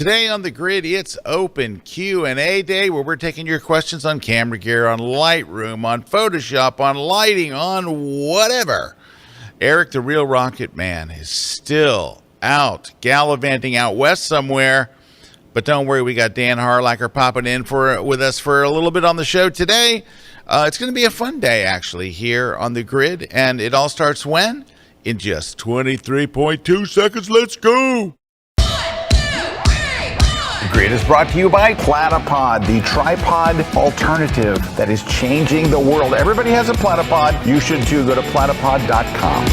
Today on the grid, it's open Q&A day where we're taking your questions on camera gear, on Lightroom, on Photoshop, on lighting, on whatever. Erik, the real Rocket Man, is still out gallivanting out west somewhere. But don't worry, we got Dan Harlacher popping in with us for a little bit on the show today. It's going to be a fun day, actually, here on the grid. And it all starts when? In just 23.2 seconds. Let's go. The Grid is brought to you by Platypod, the tripod alternative that is changing the world. Everybody has a Platypod. You should too. Go to platypod.com.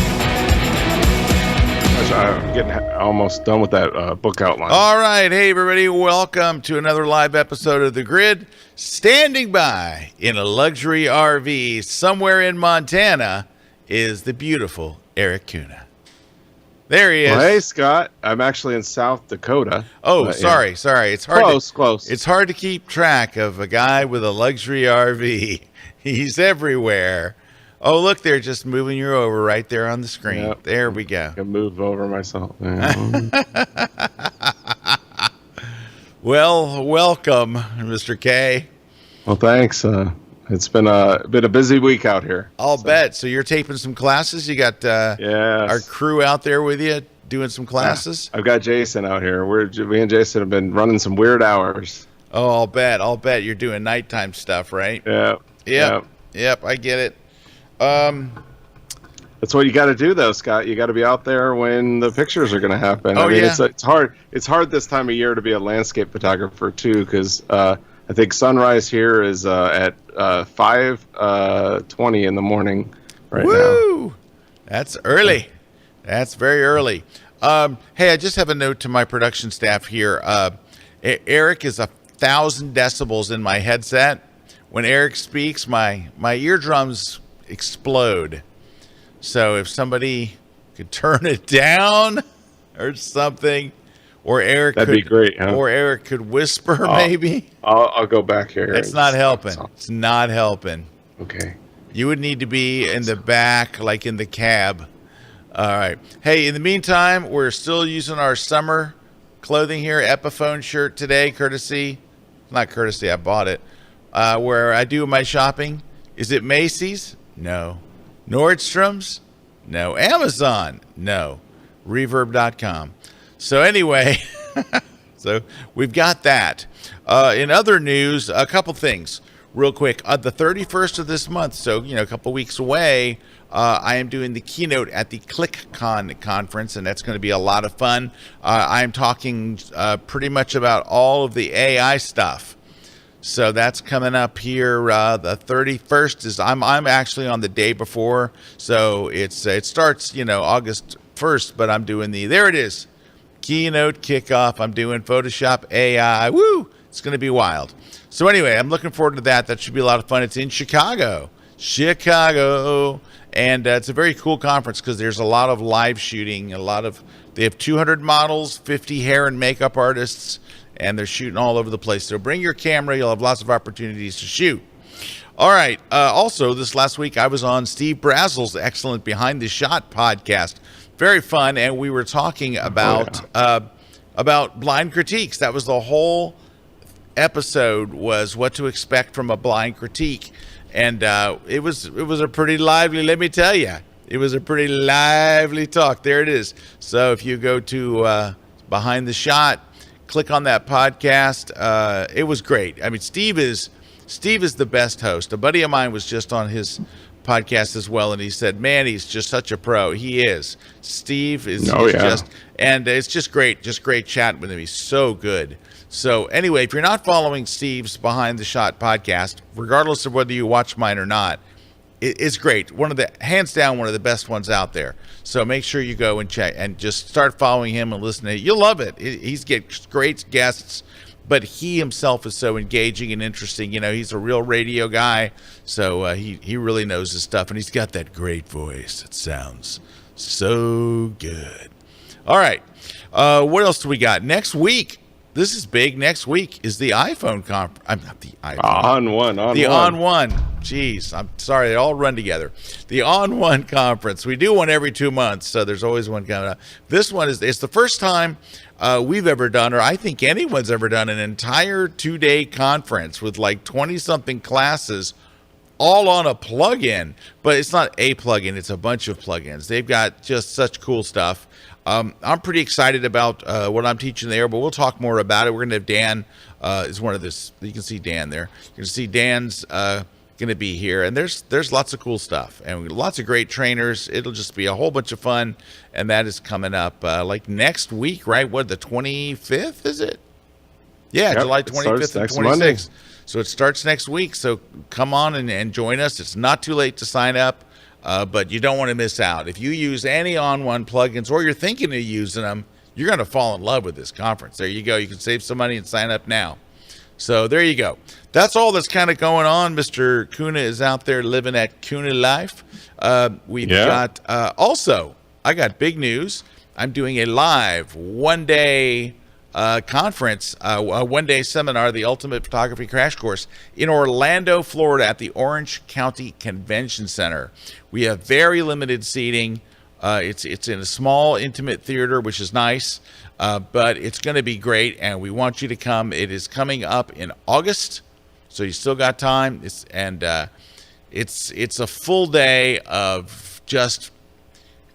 I'm getting almost done with that book outline. All right. Hey, everybody. Welcome to another live episode of The Grid. Standing by in a luxury RV somewhere in Montana is the beautiful Erik Kuna. There he is. Well, hey, Scott. I'm actually in South Dakota. Oh, sorry. It's hard. Close. It's hard to keep track of a guy with a luxury RV. He's everywhere. Oh, look, they're just moving you over right there on the screen. Yep. There we go. I can move over myself. Well, welcome, Mr. K. Well, thanks. It's been a busy week out here. I'll bet. So you're taping some classes? You got yes. Our crew out there with you doing some classes? I've got Jason out here. Me and Jason have been running some weird hours. Oh, I'll bet. You're doing nighttime stuff, right? Yep, I get it. That's what you got to do, though, Scott. You got to be out there when the pictures are going to happen. Oh, yeah. It's hard. It's hard this time of year to be a landscape photographer too, because I think sunrise here is at 5:20 in the morning right now. Woo! That's early. That's very early. Hey, I just have a note to my production staff here. Erik is 1,000 decibels in my headset. When Erik speaks, my eardrums explode. So if somebody could turn it down or something, or Erik that'd be great, huh? Or Erik could whisper, maybe. I'll go back here. It's not helping. It's not helping. Okay. You would need to be in the back, like in the cab. All right. Hey, in the meantime, we're still using our summer clothing here. Epiphone shirt today, not courtesy, I bought it. Where I do my shopping. Is it Macy's? No. Nordstrom's? No. Amazon? No. Reverb.com. So anyway, so we've got that. In other news, a couple things real quick. The 31st of this month, so, a couple weeks away, I am doing the keynote at the ClickCon conference, and that's going to be a lot of fun. I'm talking pretty much about all of the AI stuff. So that's coming up here. The 31st is I'm actually on the day before, so it starts August 1st, but I'm doing there it is, keynote kickoff. I'm doing Photoshop AI. Woo! It's going to be wild. So anyway, I'm looking forward to that. That should be a lot of fun. It's in Chicago, and it's a very cool conference because there's a lot of live shooting. They have 200 models, 50 hair and makeup artists, and they're shooting all over the place. So bring your camera. You'll have lots of opportunities to shoot. All right. Also, this last week, I was on Steve Brazel's excellent Behind the Shot podcast. Very fun, and we were talking about blind critiques. That was the whole episode, was what to expect from a blind critique. And it was a pretty lively, let me tell you. It was a pretty lively talk. There it is. So if you go to Behind the Shot, click on that podcast. It was great. I mean, Steve is the best host. A buddy of mine was just on his podcast as well, and he said, man, he's just such a pro. He is. Steve is and it's just great chatting with him. He's so good. So anyway, if you're not following Steve's Behind the Shot podcast, regardless of whether you watch mine or not, it's great. Hands down, one of the best ones out there. So make sure you go and check and just start following him and listening. You'll love it. He's gets great guests, but he himself is so engaging and interesting. He's a real radio guy, so he really knows his stuff, and he's got that great voice. It sounds so good. All right. What else do we got? Next week, this is big. Next week is the iPhone conference. I'm not the iPhone. On one. Geez, I'm sorry. They all run together. The On One conference. We do one every 2 months, so there's always one coming up. This one it's the first time we've ever done, or I think anyone's ever done, an entire 2-day conference with like 20-something classes all on a plugin. But it's not a plugin, it's a bunch of plugins. They've got just such cool stuff. I'm pretty excited about what I'm teaching there, but we'll talk more about it. We're going to have Dan is one of this. You can see Dan there. You're going to see Dan's going to be here, and there's lots of cool stuff and lots of great trainers. It'll just be a whole bunch of fun, and that is coming up like next week, right? What, the 25th is it? Yeah, yep, July 25th and 26th. So it starts next week. So come on and join us. It's not too late to sign up, but you don't want to miss out. If you use any On One plugins or you're thinking of using them, you're going to fall in love with this conference. There you go. You can save some money and sign up now. So there you go. That's all that's kind of going on. Mr. Kuna is out there living that Kuna life. We've got also, I got big news. I'm doing a live one-day conference, a one-day seminar, the Ultimate Photography Crash Course in Orlando, Florida at the Orange County Convention Center. We have very limited seating. It's in a small, intimate theater, which is nice, but it's going to be great, and we want you to come. It is coming up in August, so you still got time. It's a full day of just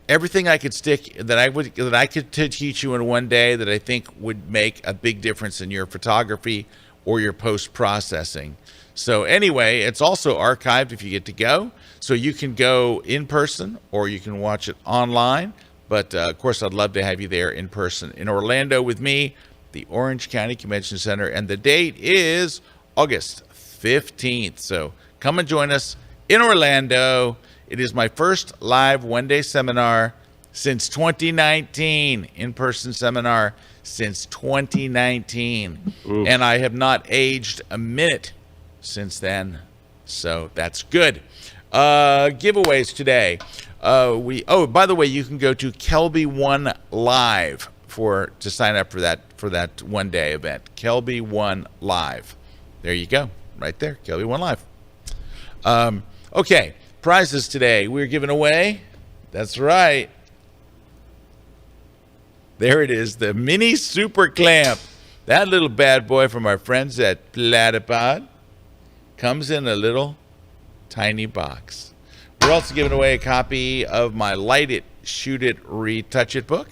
everything I could teach you in one day that I think would make a big difference in your photography or your post-processing. So anyway, it's also archived if you get to go. So you can go in person or you can watch it online. But of course, I'd love to have you there in person in Orlando with me, the Orange County Convention Center. And the date is August 15th. So come and join us in Orlando. It is my first live one-day seminar since 2019, in-person seminar since 2019. Oof. And I have not aged a minute since then. So that's good. Giveaways today. By the way, you can go to Kelby One Live to sign up for that one-day event. Kelby One Live. There you go. Right there. Kelby One Live. Okay. Prizes today. We're giving away. That's right. There it is. The mini super clamp. That little bad boy from our friends at Platypod comes in a little tiny box. We're also giving away a copy of my Light It, Shoot It, Retouch It book,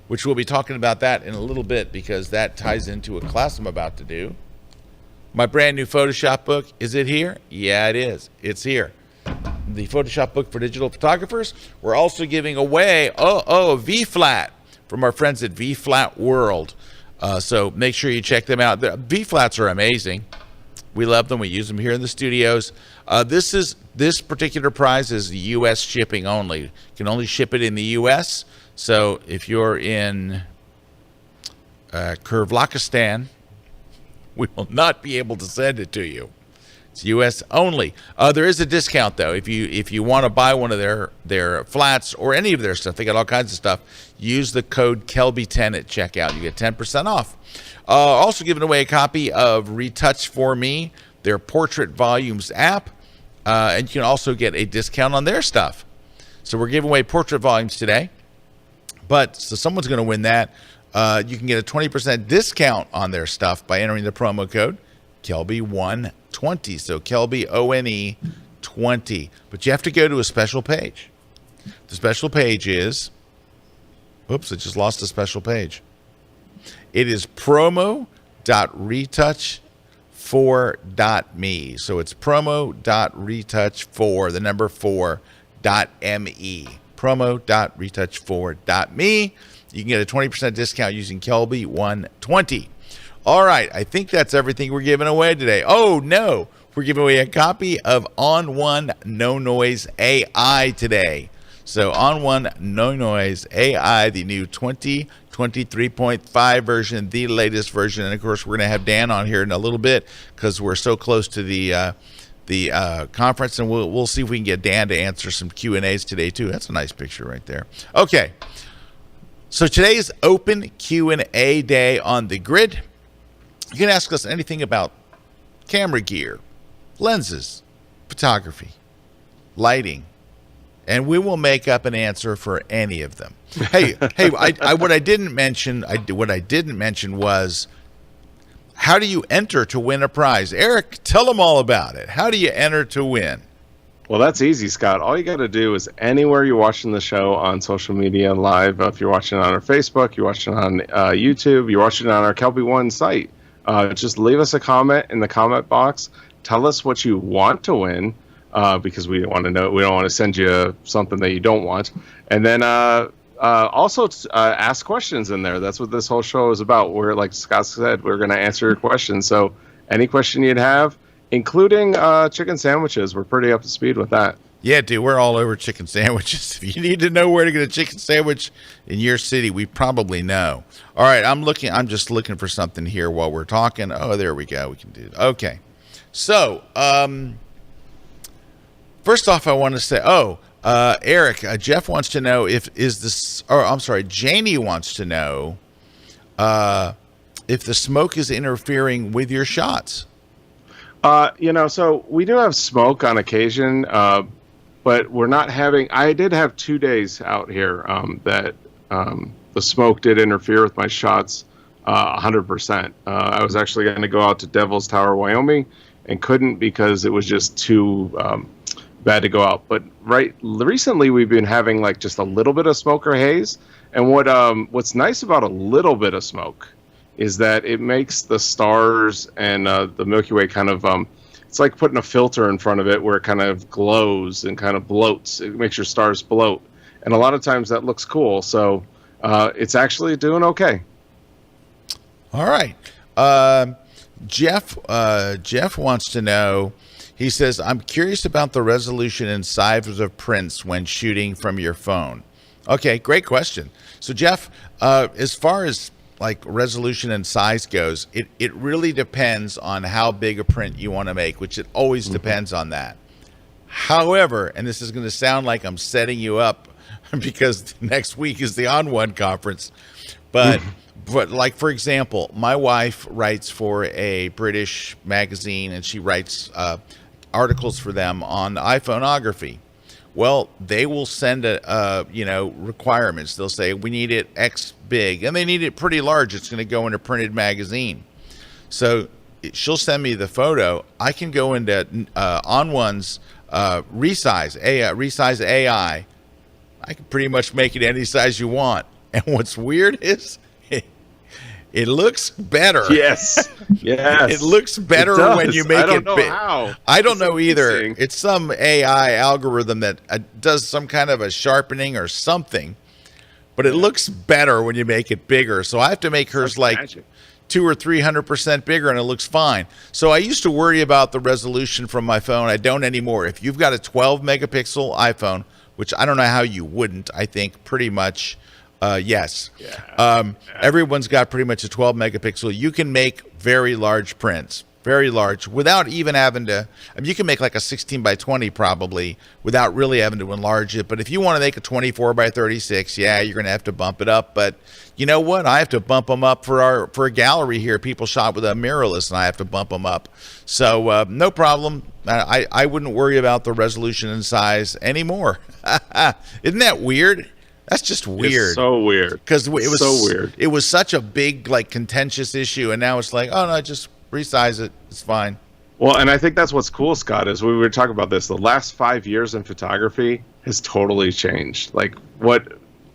which we'll be talking about that in a little bit because that ties into a class I'm about to do. My brand new Photoshop book, is it here? Yeah, it is. It's here. The Photoshop book for digital photographers. We're also giving away a V-Flat from our friends at V-Flat World. So make sure you check them out. The V-Flats are amazing. We love them. We use them here in the studios. This particular prize is U.S. shipping only. You can only ship it in the U.S. So if you're in Kyrgyzstan, we will not be able to send it to you. It's U.S. only. There is a discount though. If you want to buy one of their flats or any of their stuff, they got all kinds of stuff. Use the code Kelby10 at checkout. You get 10% off. Also giving away a copy of Retouch for Me, their Portrait Volumes app, and you can also get a discount on their stuff. So we're giving away Portrait Volumes today, so someone's going to win that. You can get a 20% discount on their stuff by entering the promo code Kelby120. So Kelby ONE 20. But you have to go to a special page. The special page is, oops, I just lost a special page. It is promo.retouch4.me. So it's promo.retouch4, the number 4.me. Promo.retouch4.me. You can get a 20% discount using Kelby120. All right, I think that's everything we're giving away today. Oh, no, we're giving away a copy of On One No Noise AI today. So On One No Noise AI, the new 2023.5 version, the latest version. And, of course, we're going to have Dan on here in a little bit because we're so close to the conference, and we'll see if we can get Dan to answer some Q&As today, too. That's a nice picture right there. Okay, so today's open Q&A day on the grid. You can ask us anything about camera gear, lenses, photography, lighting, and we will make up an answer for any of them. Hey, what I didn't mention was, how do you enter to win a prize? Erik, tell them all about it. How do you enter to win? Well, that's easy, Scott. All you got to do is anywhere you're watching the show on social media live, if you're watching on our Facebook, you're watching on YouTube, you're watching on our Kelby One site, just leave us a comment in the comment box. Tell us what you want to win, because we want to know. We don't want to send you something that you don't want. And then also ask questions in there. That's what this whole show is about. We're, like Scott said, we're going to answer your questions. So any question you'd have, including chicken sandwiches, we're pretty up to speed with that. Yeah, dude, we're all over chicken sandwiches. If you need to know where to get a chicken sandwich in your city, we probably know. All right, I'm just looking for something here while we're talking. Oh, there we go. We can do it. Okay. So, first off, I want to say, Erik, Jeff wants to know Janie wants to know if the smoke is interfering with your shots. So we do have smoke on occasion, but we're not having. I did have 2 days out here that the smoke did interfere with my shots 100%. I was actually going to go out to Devil's Tower, Wyoming, and couldn't because it was just too bad to go out. But recently we've been having like just a little bit of smoke or haze, and what's nice about a little bit of smoke is that it makes the stars and the Milky Way kind of, it's like putting a filter in front of it where it kind of glows and kind of bloats. It makes your stars bloat. And a lot of times that looks cool. So it's actually doing okay. All right. Jeff wants to know, he says, I'm curious about the resolution and size of prints when shooting from your phone. Okay, great question. So Jeff, as far as like resolution and size goes, it really depends on how big a print you want to make, which it always depends on that. However, and this is going to sound like I'm setting you up because next week is the On One conference, but like, for example, my wife writes for a British magazine and she writes articles for them on iPhoneography. Well, they will send requirements. They'll say, we need it X big, and they need it pretty large. It's going to go in a printed magazine. So she'll send me the photo. I can go into On One's resize AI. I can pretty much make it any size you want. And what's weird is it looks better. Yes. It looks better when you make it big. I don't know either. It's some AI algorithm that does some kind of a sharpening or something, but it looks better when you make it bigger. So I have to make hers like magic. 200 or 300% bigger, and it looks fine. So I used to worry about the resolution from my phone. I don't anymore. If you've got a 12 megapixel iPhone, which I don't know how you wouldn't, I think pretty much yes. Yeah. Everyone's got pretty much a 12 megapixel. You can make very large prints, very large, without even having to. I mean, you can make like a 16 by 20 probably without really having to enlarge it. But if you want to make a 24 by 36, yeah, you're going to have to bump it up. But you know what? I have to bump them up for a gallery here. People shot with a mirrorless, and I have to bump them up. So no problem. I wouldn't worry about the resolution and size anymore. Isn't that weird? That's just weird. It's so weird. Because it was so weird. It was such a big, like, contentious issue, and now it's like, oh no, just resize it. It's fine. Well, and I think that's what's cool, Scott, is we were talking about this. The last 5 years in photography has totally changed. Like what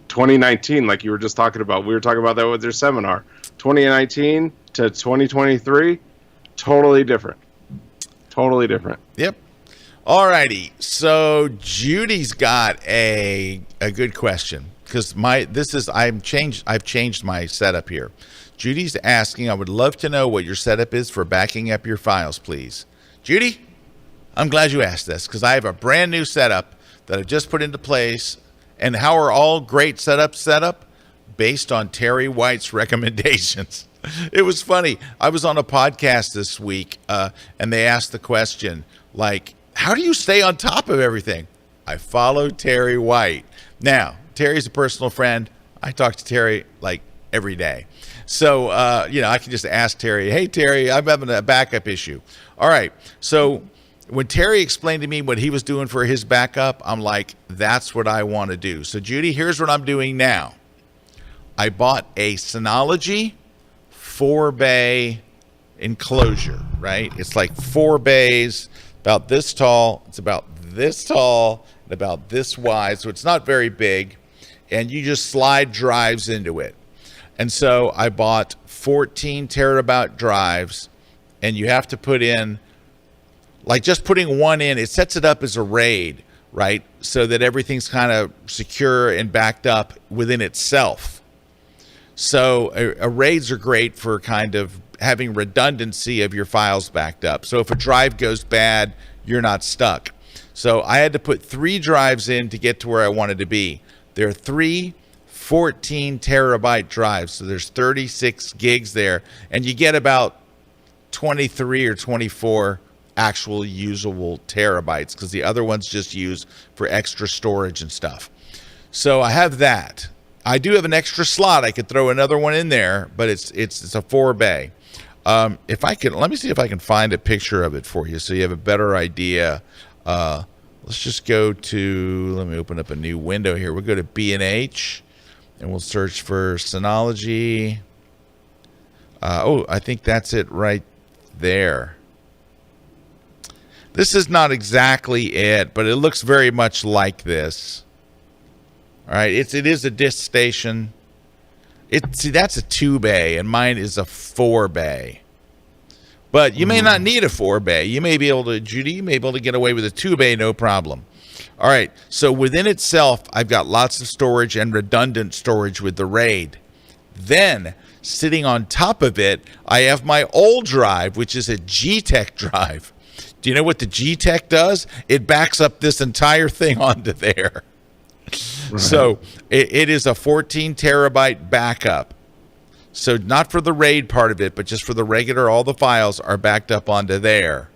2019, like you were just talking about, we were talking about that with your seminar. 2019 to 2023, totally different. Totally different. Yep. All righty. So Judy's got a good question because I've changed my setup here. Judy's asking, I would love to know what your setup is for backing up your files, please. Judy, I'm glad you asked this because I have a brand new setup that I've just put into place. And how are all great setups set up? Based on Terry White's recommendations. It was funny. I was on a podcast this week and they asked the question, like, how do you stay on top of everything? I follow Terry White. Now, Terry's a personal friend. I talk to Terry like every day. So, I can just ask Terry, hey, Terry, I'm having a backup issue. All right. So when Terry explained to me what he was doing for his backup, I'm like, that's what I want to do. So Judy, here's what I'm doing now. I bought a Synology 4-bay enclosure, right? It's like 4 bays, about this tall. It's about this tall and about this wide. So it's not very big. And you just slide drives into it. And so I bought 14 terabyte drives, and you have to put in, like just putting one in, it sets it up as a RAID, right? So that everything's kind of secure and backed up within itself. So a RAIDs are great for kind of having redundancy of your files backed up. So if a drive goes bad, you're not stuck. So I had to put 3 drives in to get to where I wanted to be. There are 3 14 terabyte drives. So there's 36 gigs there. And you get about 23 or 24 actual usable terabytes because the other ones just use for extra storage and stuff. So I have that. I do have an extra slot. I could throw another one in there, but it's a 4-bay. If I can, let me see if I can find a picture of it for you so you have a better idea. Let's just go to, let me open up a new window here. We'll go to B&H and we'll search for Synology. I think that's it right there. This is not exactly it, but it looks very much like this. All right, it is a disk station. See, that's a 2-bay, and mine is a 4-bay. But you may not need a 4-bay. You may be able to, Judy, you may be able to get away with a 2-bay, no problem. All right, so within itself, I've got lots of storage and redundant storage with the RAID. Then, sitting on top of it, I have my old drive, which is a G-Tech drive. Do you know what the G-Tech does? It backs up this entire thing onto there. Right. So it is a 14 terabyte backup. So not for the RAID part of it, but just for the regular, all the files are backed up onto there.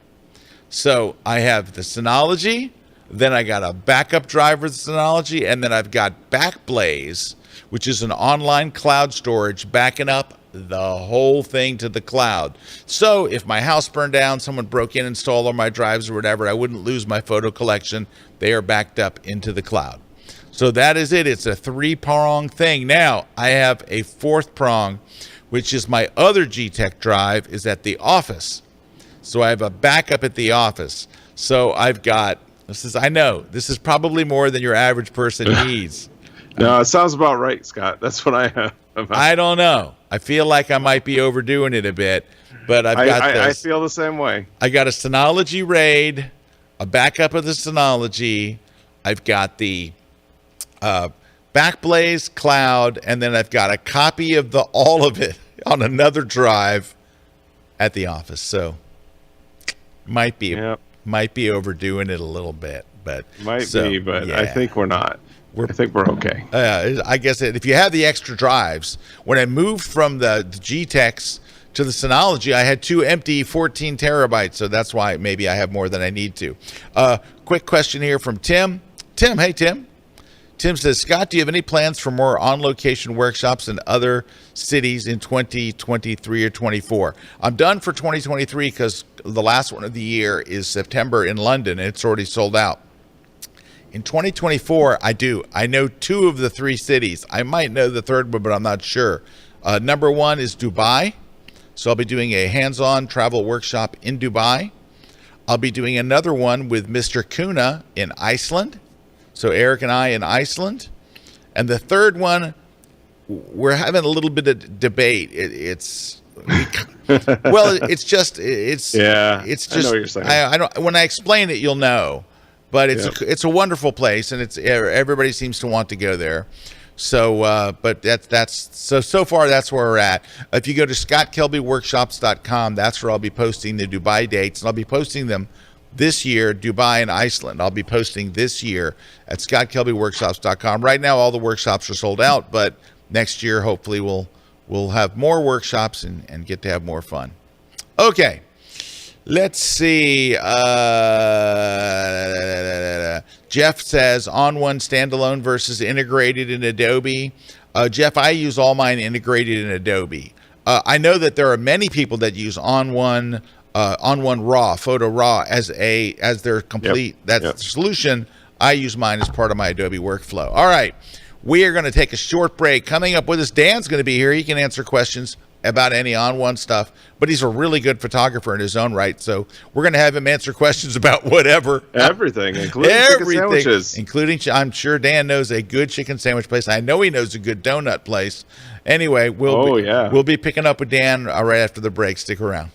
So I have the Synology, then I got a backup drive for the Synology, and then I've got Backblaze, which is an online cloud storage backing up the whole thing to the cloud. So if my house burned down, someone broke in and stole all my drives or whatever, I wouldn't lose my photo collection. They are backed up into the cloud. So that is it. It's a 3-prong thing. Now, I have a 4th prong, which is my other G-Tech drive is at the office. So I have a backup at the office. So I've got, I know, this is probably more than your average person needs. No, it sounds about right, Scott. That's what I have. I don't know. I feel like I might be overdoing it a bit, but I've got this. I feel the same way. I got a Synology RAID, a backup of the Synology. I've got the Backblaze cloud, and then I've got a copy of all of it on another drive at the office. So might be overdoing it a little bit, but yeah. I think we're not. I think we're okay. I guess if you have the extra drives, when I moved from the G-Techs to the Synology, I had 2 empty 14 terabytes, so that's why maybe I have more than I need to. Quick question here from Tim. Hey, Tim. Tim says, Scott, do you have any plans for more on-location workshops in other cities in 2023 or 24? I'm done for 2023 because the last one of the year is September in London, and it's already sold out. In 2024, I do. I know 2 of the 3 cities. I might know the 3rd one, but I'm not sure. Number 1 is Dubai. So I'll be doing a hands-on travel workshop in Dubai. I'll be doing another one with Mr. Kuna in Iceland. So Erik and I in Iceland. And the 3rd one, we're having a little bit of debate. It's just I know what you're saying. I don't, when I explain it, you'll know. But it's a wonderful place, and everybody seems to want to go there. So, but so far that's where we're at. If you go to scottkelbyworkshops.com, that's where I'll be posting the Dubai dates, and I'll be posting them this year, Dubai and Iceland. I'll be posting this year at scottkelbyworkshops.com. Right now, all the workshops are sold out, but next year, hopefully, we'll have more workshops and get to have more fun. Okay. Let's see. Jeff says, On1 standalone versus integrated in Adobe. Jeff, I use all mine integrated in Adobe. I know that there are many people that use On1 On1 RAW, Photo RAW as their complete solution. I use mine as part of my Adobe workflow. All right, we are going to take a short break. Coming up with us, Dan's going to be here. He can answer questions about any On1 stuff, but he's a really good photographer in his own right, so we're going to have him answer questions about whatever. Everything, including chicken sandwiches. Including, I'm sure Dan knows a good chicken sandwich place. I know he knows a good donut place. Anyway, we'll be picking up with Dan right after the break. Stick around.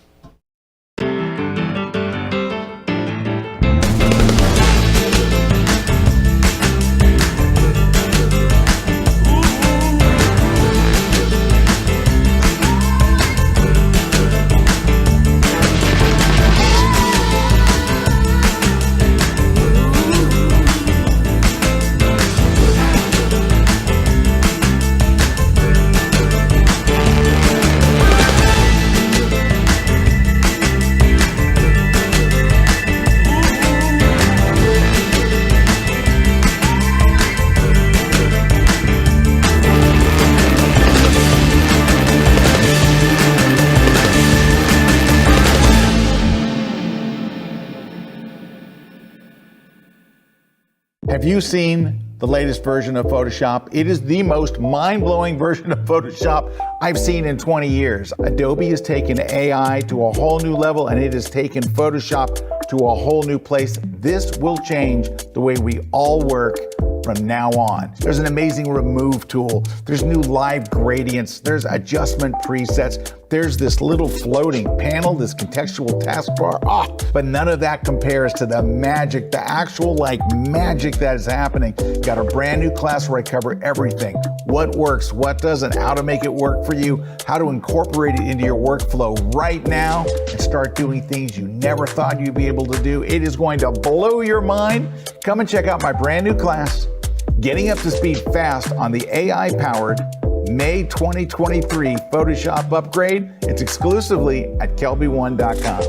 Have you seen the latest version of Photoshop? It is the most mind-blowing version of Photoshop I've seen in 20 years. Adobe has taken AI to a whole new level, and it has taken Photoshop to a whole new place. This will change the way we all work from now on. There's an amazing remove tool. There's new live gradients. There's adjustment presets. There's this little floating panel, this contextual taskbar. But none of that compares to the magic, the actual magic that is happening. Got a brand new class where I cover everything. What works, what doesn't, how to make it work for you, how to incorporate it into your workflow right now and start doing things you never thought you'd be able to do. It is going to blow your mind. Come and check out my brand new class, Getting Up to Speed Fast on the AI-powered May 2023 Photoshop upgrade. It's exclusively at kelby1.com.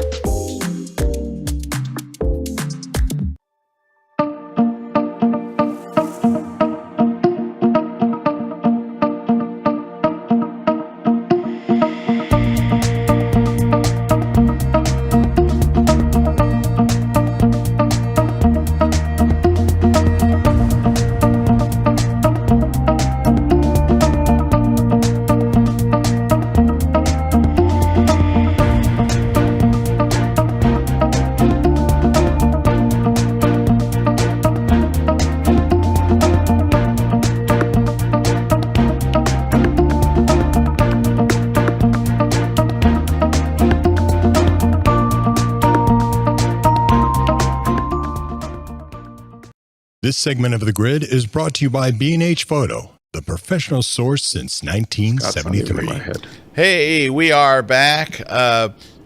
This segment of The Grid is brought to you by B&H Photo, the professional source since 1973. Hey, we are back,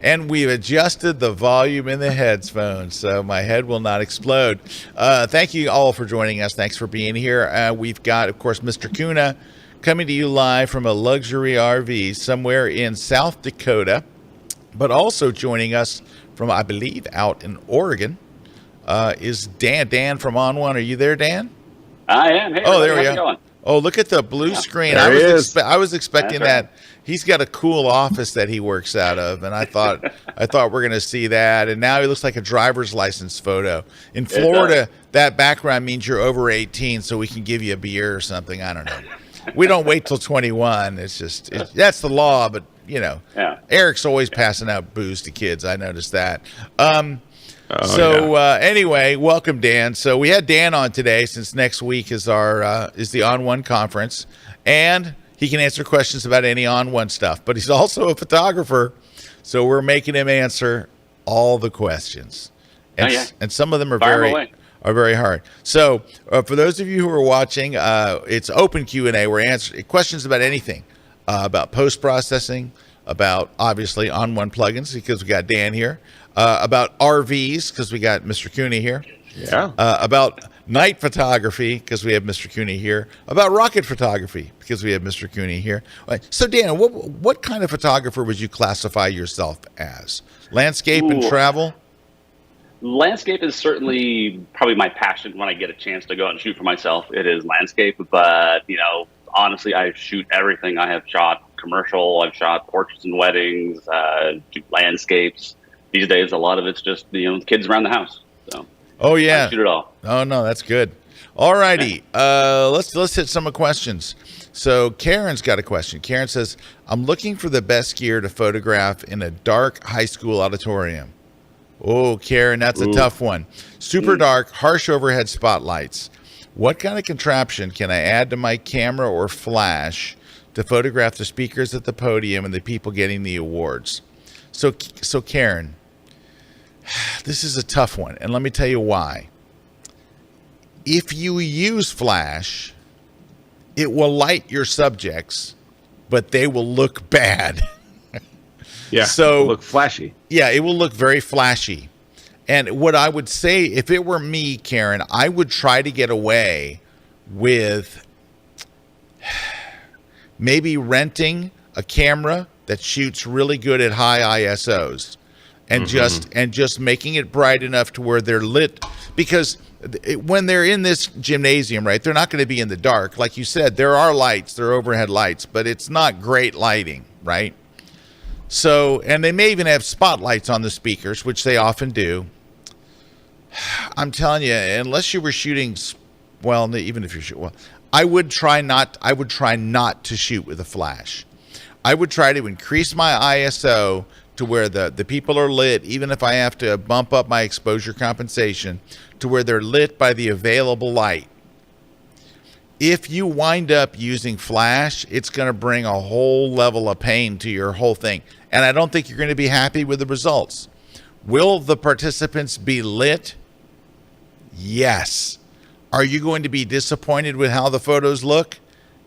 and we've adjusted the volume in the headphones, so my head will not explode. Thank you all for joining us. Thanks for being here. We've got, of course, Mr. Kuna coming to you live from a luxury RV somewhere in South Dakota, but also joining us from, I believe, out in Oregon. Is Dan from On1? Are you there, Dan? I am. Hey, there we go. Going? Oh, look at the blue screen. There I was expecting that. He's got a cool office that he works out of, and I thought we're going to see that. And now he looks like a driver's license photo. In Florida, that background means you're over 18, so we can give you a beer or something. I don't know. We don't wait till 21. It's just that's the law, but Eric's always passing out booze to kids. I noticed that. Anyway, welcome, Dan. So we had Dan on today since next week is the On1 conference, and he can answer questions about any On1 stuff. But he's also a photographer, so we're making him answer all the questions, and some of them are very hard. So for those of you who are watching, it's open Q&A. We're answering questions about anything, about post processing, about obviously On1 plugins because we got Dan here. About RVs, because we got Mr. Kuna here. Yeah. About night photography, because we have Mr. Kuna here. About rocket photography, because we have Mr. Kuna here. So, Dan, what kind of photographer would you classify yourself as? Landscape and travel? Landscape is certainly probably my passion when I get a chance to go out and shoot for myself. It is landscape, but, honestly, I shoot everything. I have shot commercial, I've shot portraits and weddings, landscapes. these days, a lot of it's just, kids around the house. So Oh yeah. I shoot it all. Oh no, that's good. All righty. Let's hit some questions. So Karen's got a question. Karen says, I'm looking for the best gear to photograph in a dark high school auditorium. Oh, Karen, that's a tough one. Super dark, harsh overhead spotlights. What kind of contraption can I add to my camera or flash to photograph the speakers at the podium and the people getting the awards? So Karen, this is a tough one, and let me tell you why. If you use flash, it will light your subjects, but they will look bad. Yeah, So look flashy. yeah, it will look very flashy. And what I would say, if it were me, Karen, I would try to get away with maybe renting a camera that shoots really good at high ISOs and just making it bright enough to where they're lit, because when they're in this gymnasium, right, they're not going to be in the dark. Like you said, there are lights, there are overhead lights, but it's not great lighting, right? So, and they may even have spotlights on the speakers, which they often do. I'm telling you, unless you were shooting, well, even if you're shooting, well, I would try not to shoot with a flash. I would try to increase my ISO to where the people are lit, even if I have to bump up my exposure compensation to where they're lit by the available light. If you wind up using flash, it's going to bring a whole level of pain to your whole thing. And I don't think you're going to be happy with the results. Will the participants be lit? Yes. Are you going to be disappointed with how the photos look?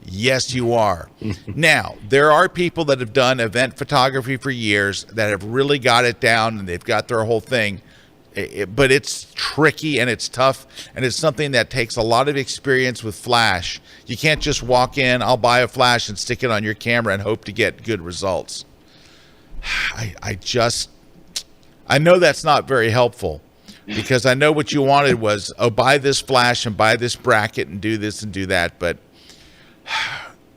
Yes, you are. Now, there are people that have done event photography for years that have really got it down and they've got their whole thing. But it's tricky and it's tough, and it's something that takes a lot of experience with flash. You can't just walk in, I'll buy a flash and stick it on your camera and hope to get good results. I know that's not very helpful, because I know what you wanted was, buy this flash and buy this bracket and do this and do that. But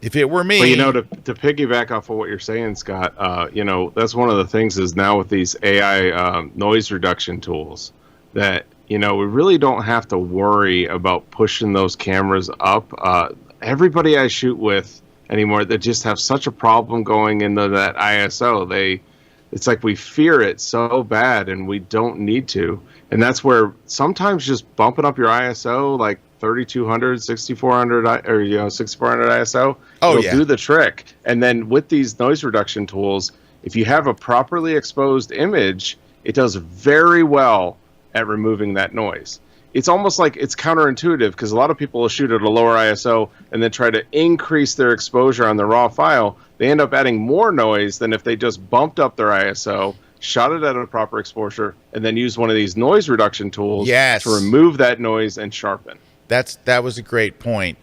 if it were me, well, to piggyback off of what you're saying, Scott, that's one of the things is now with these AI noise reduction tools that, we really don't have to worry about pushing those cameras up. Everybody I shoot with anymore, that just have such a problem going into that ISO, it's like we fear it so bad and we don't need to. And that's where sometimes just bumping up your ISO, like 3200, 6400, or 6400 ISO, it'll do the trick. And then with these noise reduction tools, if you have a properly exposed image, it does very well at removing that noise. It's almost like it's counterintuitive, because a lot of people will shoot at a lower ISO and then try to increase their exposure on the raw file. They end up adding more noise than if they just bumped up their ISO, shot it at a proper exposure, and then use one of these noise reduction tools to remove that noise and sharpen. That was a great point.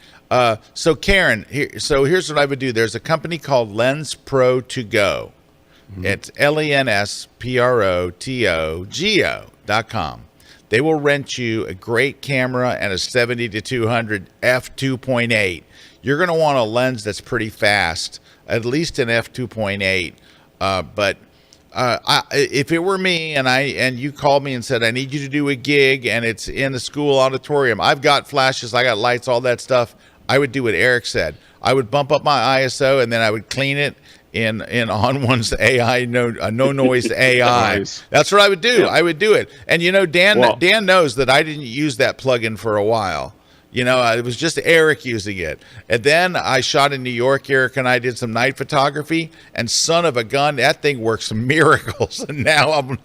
So Karen, here's what I would do. There's a company called Lens Pro To Go. It's LensProToGo.com. They will rent you a great camera and a 70-200 f2.8. You're going to want a lens that's pretty fast, at least an f2.8. But if it were me and you called me and said, I need you to do a gig and it's in the school auditorium, I've got flashes, I got lights, all that stuff, I would do what Erik said. I would bump up my ISO and then I would clean it in ON1's AI, no noise AI. That's what I would do. Yeah. I would do it. And Dan knows that I didn't use that plugin for a while. It was just Erik using it. And then I shot in New York. Erik and I did some night photography, and son of a gun, that thing works miracles. And now I'm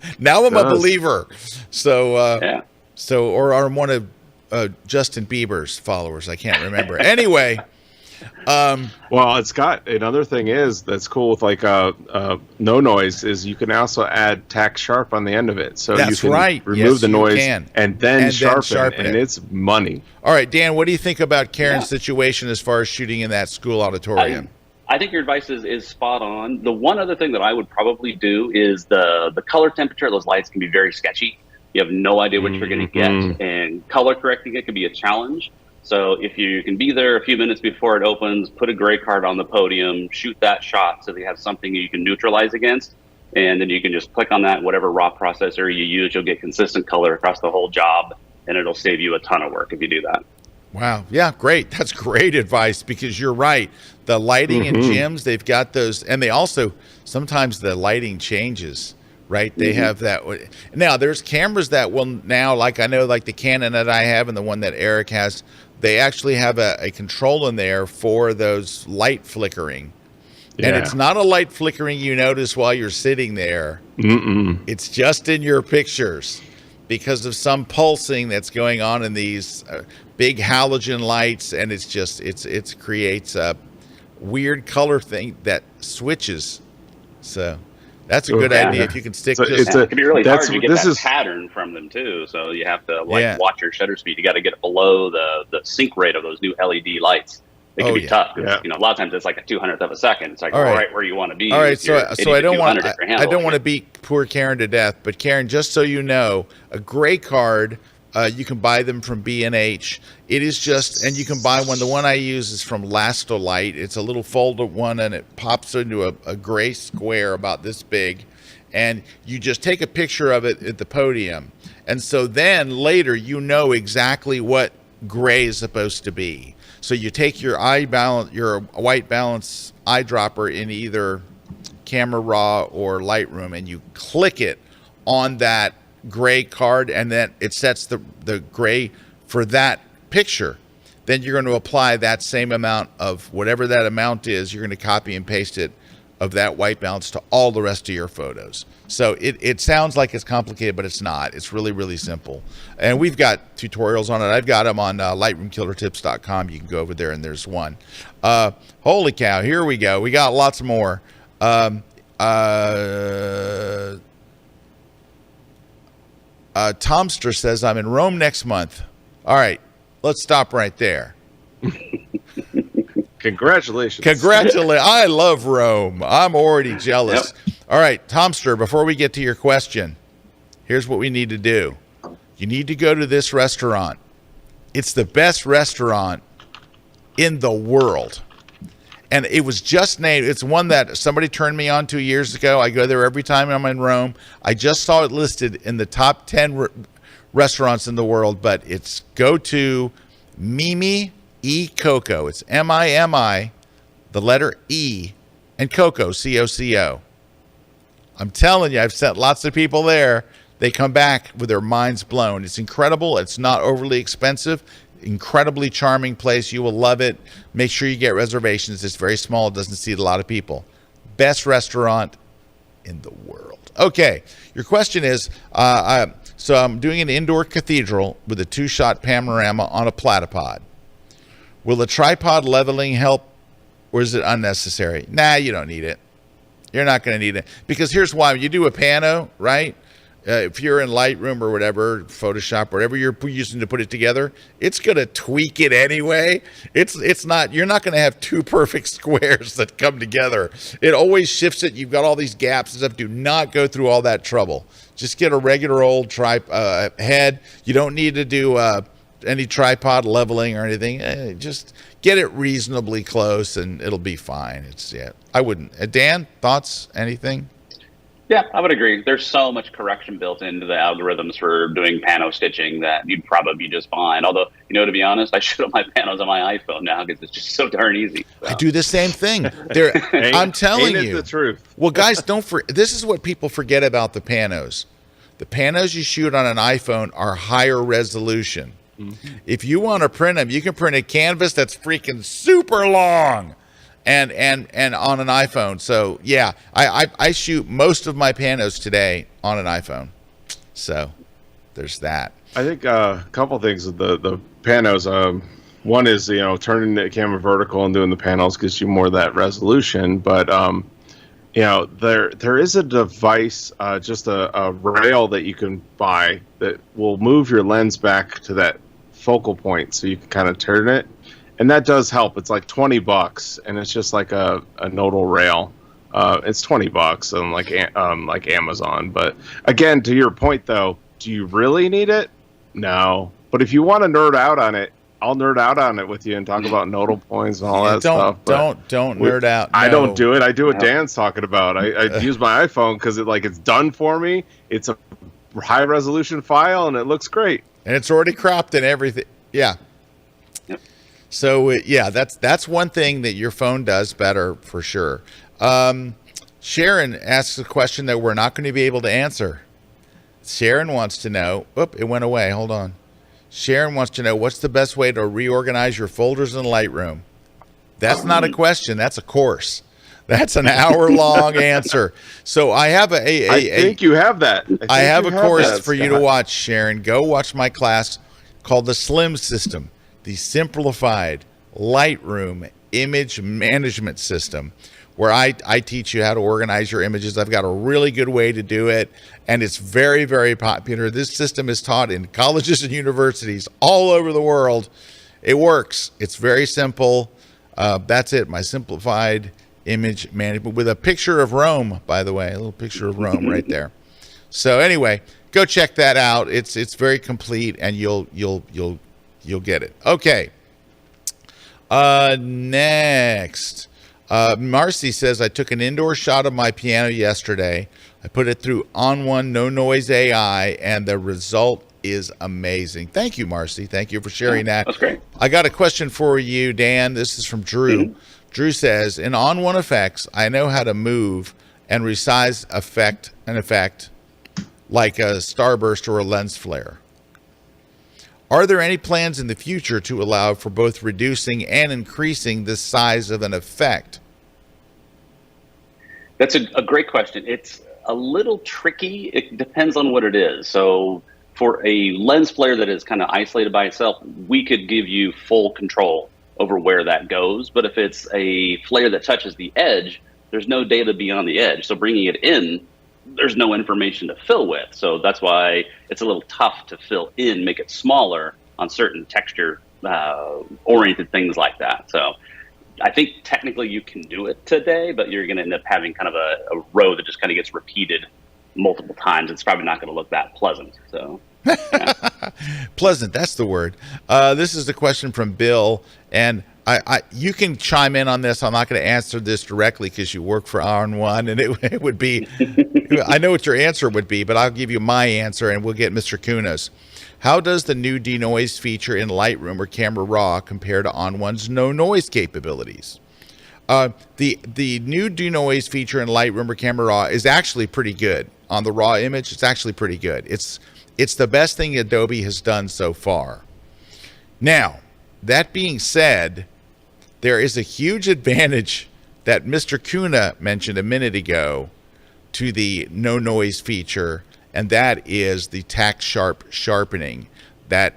a believer. So I'm one of Justin Bieber's followers. I can't remember. Anyway. Well, it's got another thing that's cool with no noise is you can also add tack sharp on the end of it, so you can remove the noise and then sharpen it. It's money. All right, Dan, what do you think about Karen's situation as far as shooting in that school auditorium? I think your advice is spot on. The one other thing that I would probably do is the color temperature of those lights can be very sketchy. You have no idea what you're going to get, and color correcting it can be a challenge. So if you can be there a few minutes before it opens, put a gray card on the podium, shoot that shot so they have something you can neutralize against, And then you can just click on that, whatever raw processor you use, you'll get consistent color across the whole job, and it'll save you a ton of work if you do that. Wow. Yeah, great. That's great advice, because you're right. The lighting in gyms, they've got those, and they also, sometimes the lighting changes, right? They have that. Now, there's cameras that will now, like I know, like the Canon that I have and the one that Erik has, they actually have a control in there for those light flickering. Yeah. And it's not a light flickering you notice while you're sitting there. It's just in your pictures because of some pulsing that's going on in these big halogen lights, and it's just it creates a weird color thing that switches. So that's a good idea if you can stick. It can be really hard to get that pattern from them too. So you have to watch your shutter speed. You got to get it below the sync rate of those new LED lights. It can be tough. Yeah. You know, a lot of times it's like a 200th of a second. It's like right where you want to be. All right, so I don't want to beat poor Karen to death, but Karen, just so you know, a gray card, you can buy them from B&H. It is just, and you can buy one. The one I use is from Lastolite. It's a little folded one, and it pops into a gray square about this big, and you just take a picture of it at the podium, and so then later you know exactly what gray is supposed to be. So you take your your white balance eyedropper in either Camera Raw or Lightroom, and you click it on that gray card, and then it sets the gray for that picture. Then you're going to apply that same amount of whatever that amount is. You're going to copy and paste it of that white balance to all the rest of your photos. So it sounds like it's complicated, but it's not. It's really, really simple. And we've got tutorials on it. I've got them on lightroomkillertips.com. You can go over there, and there's one. Holy cow, here we go. We got lots more. Tomster says, I'm in Rome next month. All right, let's stop right there. Congratulations. I love Rome. I'm already jealous. Yep. All right, Tomster, before we get to your question, here's what we need to do. You need to go to this restaurant. It's the best restaurant in the world. And it was just named. It's one that somebody turned me on to years ago. I go there every time I'm in Rome. I just saw it listed in the top 10 restaurants in the world, but it's go to Mimi E Coco. It's MIMI, the letter E, and Coco, COCO. I'm telling you, I've sent lots of people there. They come back with their minds blown. It's incredible. It's not overly expensive. Incredibly charming place. You will love it. Make sure you get reservations. It's very small. It doesn't seat a lot of people. Best restaurant in the world. Okay, your question is, so I'm doing an indoor cathedral with a 2-shot panorama on a platypod. Will the tripod leveling help, or is it unnecessary? Nah, you don't need it. You're not going to need it. Because here's why. When you do a pano, right? If you're in Lightroom or whatever, Photoshop, whatever you're using to put it together, it's going to tweak it anyway. It's not, you're not going to have two perfect squares that come together. It always shifts it. You've got all these gaps and stuff. Do not go through all that trouble. Just get a regular old head. You don't need to do any tripod leveling or anything. Just get it reasonably close and it'll be fine. I wouldn't. Dan, thoughts, anything? Yeah, I would agree. There's so much correction built into the algorithms for doing pano stitching that you'd probably be just fine. Although, to be honest, I shoot up my panos on my iPhone now because it's just so darn easy. So. I do the same thing. I'm telling you. The truth. Well, guys, this is what people forget about the panos. The panos you shoot on an iPhone are higher resolution. Mm-hmm. If you want to print them, you can print a canvas that's freaking super long. And on an iPhone. So yeah, I shoot most of my panos today on an iPhone. So there's that. I think a couple things with the panos. One is turning the camera vertical and doing the panels gives you more of that resolution. But there is a device, just a rail that you can buy that will move your lens back to that focal point, so you can kind of turn it. And that does help. It's like $20, and it's just like a nodal rail. It's $20 on like Amazon. But again, to your point though, do you really need it? No. But if you want to nerd out on it, I'll nerd out on it with you and talk about nodal points and all that stuff. Don't nerd out. I No. don't do it. I do what Dan's talking about. I use my iPhone because it's done for me. It's a high resolution file and it looks great. And it's already cropped and everything. Yeah. Yep. So that's one thing that your phone does better for sure. Sharon asks a question that we're not going to be able to answer. Sharon wants to know. Oop, it went away. Hold on. Sharon wants to know, what's the best way to reorganize your folders in Lightroom? That's not a question. That's a course. That's an hour-long answer. So I have I think you have that. I have a course for you to watch, Sharon. Go watch my class called the SLIM System, the Simplified Lightroom Image Management System, where I teach you how to organize your images. I've got a really good way to do it, and it's very, very popular. This system is taught in colleges and universities all over the world. It works. It's very simple. That's it, my simplified image management with a picture of Rome, by the way, a little picture of Rome right there. So anyway, go check that out. It's very complete, and you'll get it. Okay. Next. Marcy says, I took an indoor shot of my piano yesterday. I put it through On1 No Noise AI, and the result is amazing. Thank you, Marcy. Thank you for sharing that. That's great. I got a question for you, Dan. This is from Drew. Mm-hmm. Drew says, in On1 Effects, I know how to move and resize an effect like a starburst or a lens flare. Are there any plans in the future to allow for both reducing and increasing the size of an effect? That's a great question. It's a little tricky. It depends on what it is. So for a lens flare that is kind of isolated by itself, we could give you full control over where that goes. But if it's a flare that touches the edge, there's no data beyond the edge. So bringing it in, there's no information to fill with. So that's why it's a little tough to fill in, make it smaller on certain texture oriented things like that. So I think technically you can do it today, but you're going to end up having kind of a row that just kind of gets repeated multiple times. It's probably not going to look that pleasant. So yeah. Pleasant, that's the word. This is the question from Bill, and you can chime in on this. I'm not going to answer this directly because you work for On1, and it would be, I know what your answer would be, but I'll give you my answer, and we'll get Mr. Kuna's. How does the new denoise feature in Lightroom or Camera Raw compare to On1's no noise capabilities? The new denoise feature in Lightroom or Camera Raw is actually pretty good. On the raw image, it's actually pretty good. It's the best thing Adobe has done so far. Now, that being said, there is a huge advantage that Mr. Kuna mentioned a minute ago to the no noise feature, and that is the tack sharp sharpening. The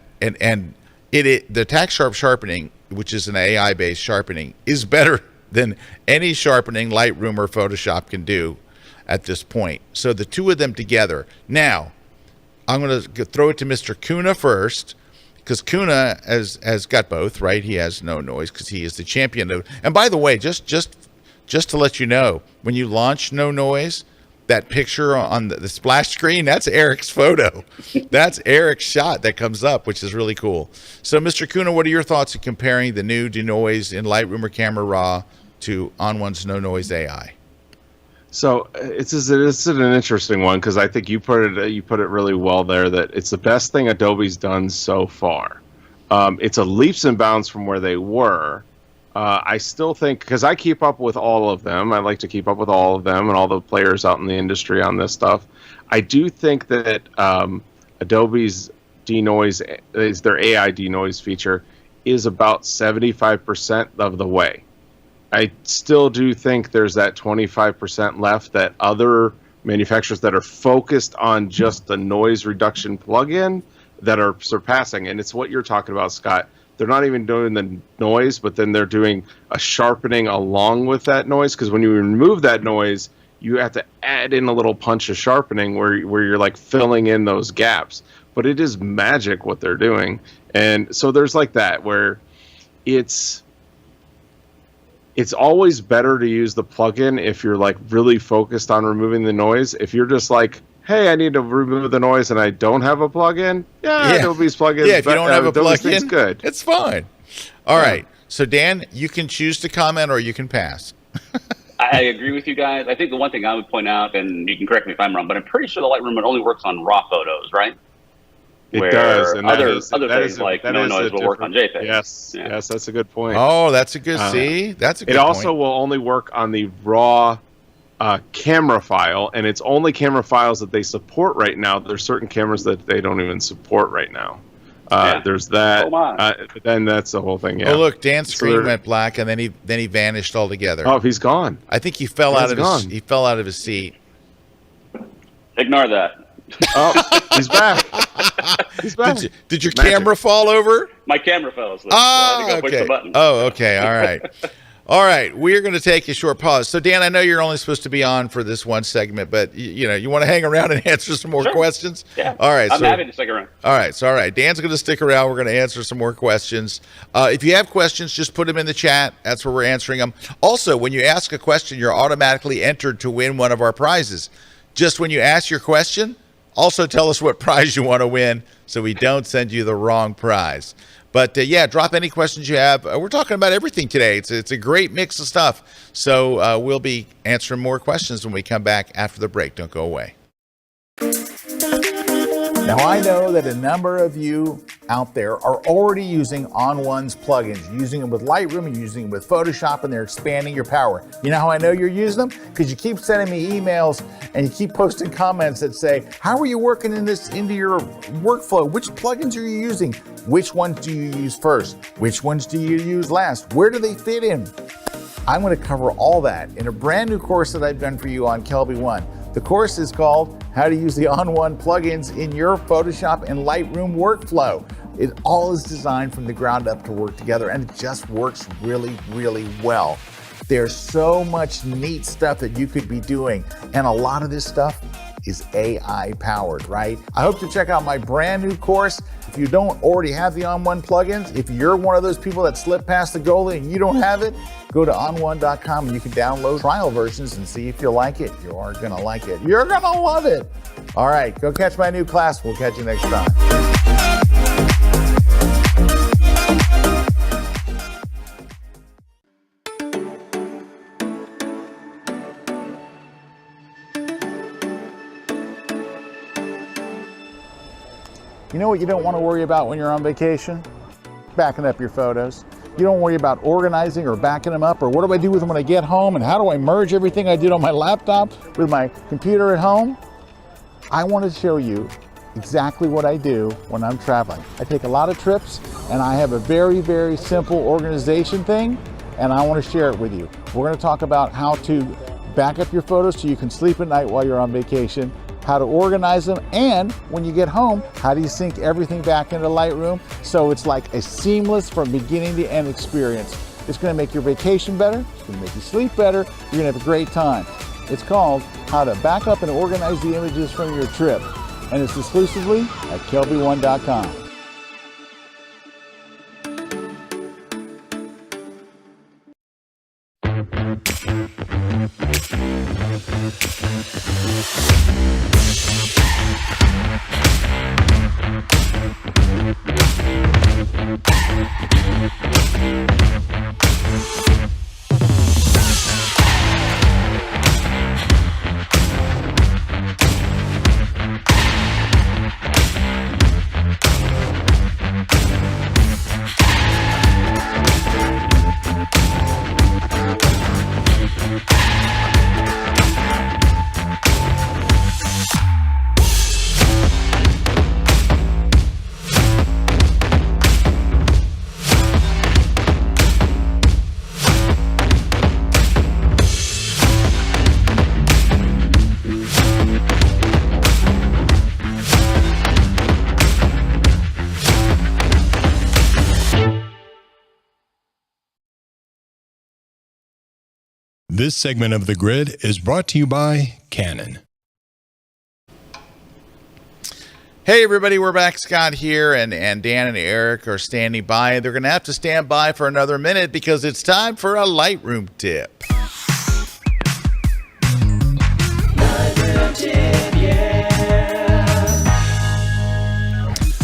tack sharp sharpening, which is an AI based sharpening, is better than any sharpening Lightroom or Photoshop can do at this point. So the two of them together. Now, I'm going to throw it to Mr. Kuna first, because Kuna has got both, right? He has no noise because he is the champion of. And by the way, just to let you know, when you launch no noise, that picture on the splash screen, that's Erik's photo. That's Erik's shot that comes up, which is really cool. So, Mr. Kuna, what are your thoughts in comparing the new denoise in Lightroom or Camera Raw to On1's no noise AI? So it's an interesting one because I think you put it really well there, that it's the best thing Adobe's done so far. It's a leaps and bounds from where they were. I still think, because I keep up with all of them, I like to keep up with all of them and all the players out in the industry on this stuff. I do think that Adobe's denoise, their AI denoise feature, is about 75% of the way. I still do think there's that 25% left that other manufacturers that are focused on just the noise reduction plugin that are surpassing. And it's what you're talking about, Scott. They're not even doing the noise, but then they're doing a sharpening along with that noise. Because when you remove that noise, you have to add in a little punch of sharpening where you're like filling in those gaps. But it is magic what they're doing. And so there's like that where it's always better to use the plugin if you're like really focused on removing the noise. If you're just like hey, I need to remove the noise and I don't have a plug-in. Yeah. Adobe's plugin. Yeah, if you don't have a plug-in, good. it's fine. All right. So, Dan, you can choose to comment or you can pass. I agree with you guys. I think the one thing I would point out, and you can correct me if I'm wrong, but I'm pretty sure the Lightroom only works on RAW photos, right? It does. And other things like no noise will work on JPEG. Yes. Yeah. Yes, that's a good point. Oh, that's a good that's a good It point. also will only work on the RAW camera file, and it's only camera files that they support right now. There's certain cameras that they don't even support right now. There's that. But then that's the whole thing. Yeah. Oh, look, Dan's screen went black, and then he vanished altogether. Oh, he's gone. I think he fell out of his seat. Ignore that. Oh, he's back. He's back. Did your camera fall over? My camera fell asleep. Oh, so I had to go push the button. Oh, okay. All right. All right. We're going to take a short pause. So, Dan, I know you're only supposed to be on for this one segment, but you want to hang around and answer some more questions? Yeah. All right. I'm happy to stick around. All right. So, all right. Dan's going to stick around. We're going to answer some more questions. If you have questions, just put them in the chat. That's where we're answering them. Also, when you ask a question, you're automatically entered to win one of our prizes. Just when you ask your question, also tell us what prize you want to win so we don't send you the wrong prize. But, drop any questions you have. We're talking about everything today. It's a great mix of stuff. So we'll be answering more questions when we come back after the break. Don't go away. Now, I know that a number of you out there are already using ON1's plugins, using them with Lightroom and using them with Photoshop, and they're expanding your power. You know how I know you're using them? Because you keep sending me emails and you keep posting comments that say, how are you working into your workflow? Which plugins are you using? Which ones do you use first? Which ones do you use last? Where do they fit in? I'm going to cover all that in a brand new course that I've done for you on Kelby One. The course is called How to Use the ON1 Plugins in Your Photoshop and Lightroom Workflow. It all is designed from the ground up to work together, and it just works really, really well. There's so much neat stuff that you could be doing, and a lot of this stuff is AI powered, right? I hope to check out my brand new course. If you don't already have the ON1 plugins, if you're one of those people that slipped past the goal and you don't have it, go to on1.com and you can download trial versions and see if you like it. You are gonna like it. You're gonna love it. All right, go catch my new class. We'll catch you next time. You know what you don't want to worry about when you're on vacation? Backing up your photos. You don't worry about organizing or backing them up, or what do I do with them when I get home, and how do I merge everything I did on my laptop with my computer at home? I want to show you exactly what I do when I'm traveling. I take a lot of trips, and I have a very, very simple organization thing, and I want to share it with you. We're going to talk about how to back up your photos so you can sleep at night while you're on vacation, how to organize them, and when you get home, how do you sync everything back into Lightroom so it's like a seamless from beginning to end experience. It's going to make your vacation better, it's going to make you sleep better, you're going to have a great time. It's called How to Back Up and Organize the Images from Your Trip, and it's exclusively at kelby1.com. This segment of The Grid is brought to you by Canon. Hey everybody, we're back. Scott here, and Dan and Eric are standing by. They're going to have to stand by for another minute because it's time for a Lightroom tip. Lightroom tip, yeah.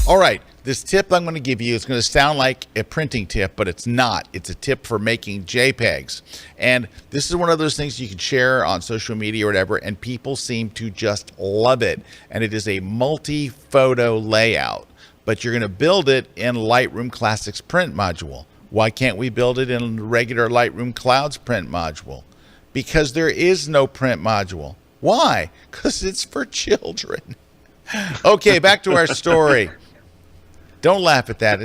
All right, this tip I'm going to give you is going to sound like a printing tip, but it's not. It's a tip for making JPEGs. And this is one of those things you can share on social media or whatever, and people seem to just love it. And it is a multi-photo layout, but you're going to build it in Lightroom Classic's print module. Why can't we build it in regular Lightroom Cloud's print module? Because there is no print module. Why? Because it's for children. Okay, back to our story. Don't laugh at that.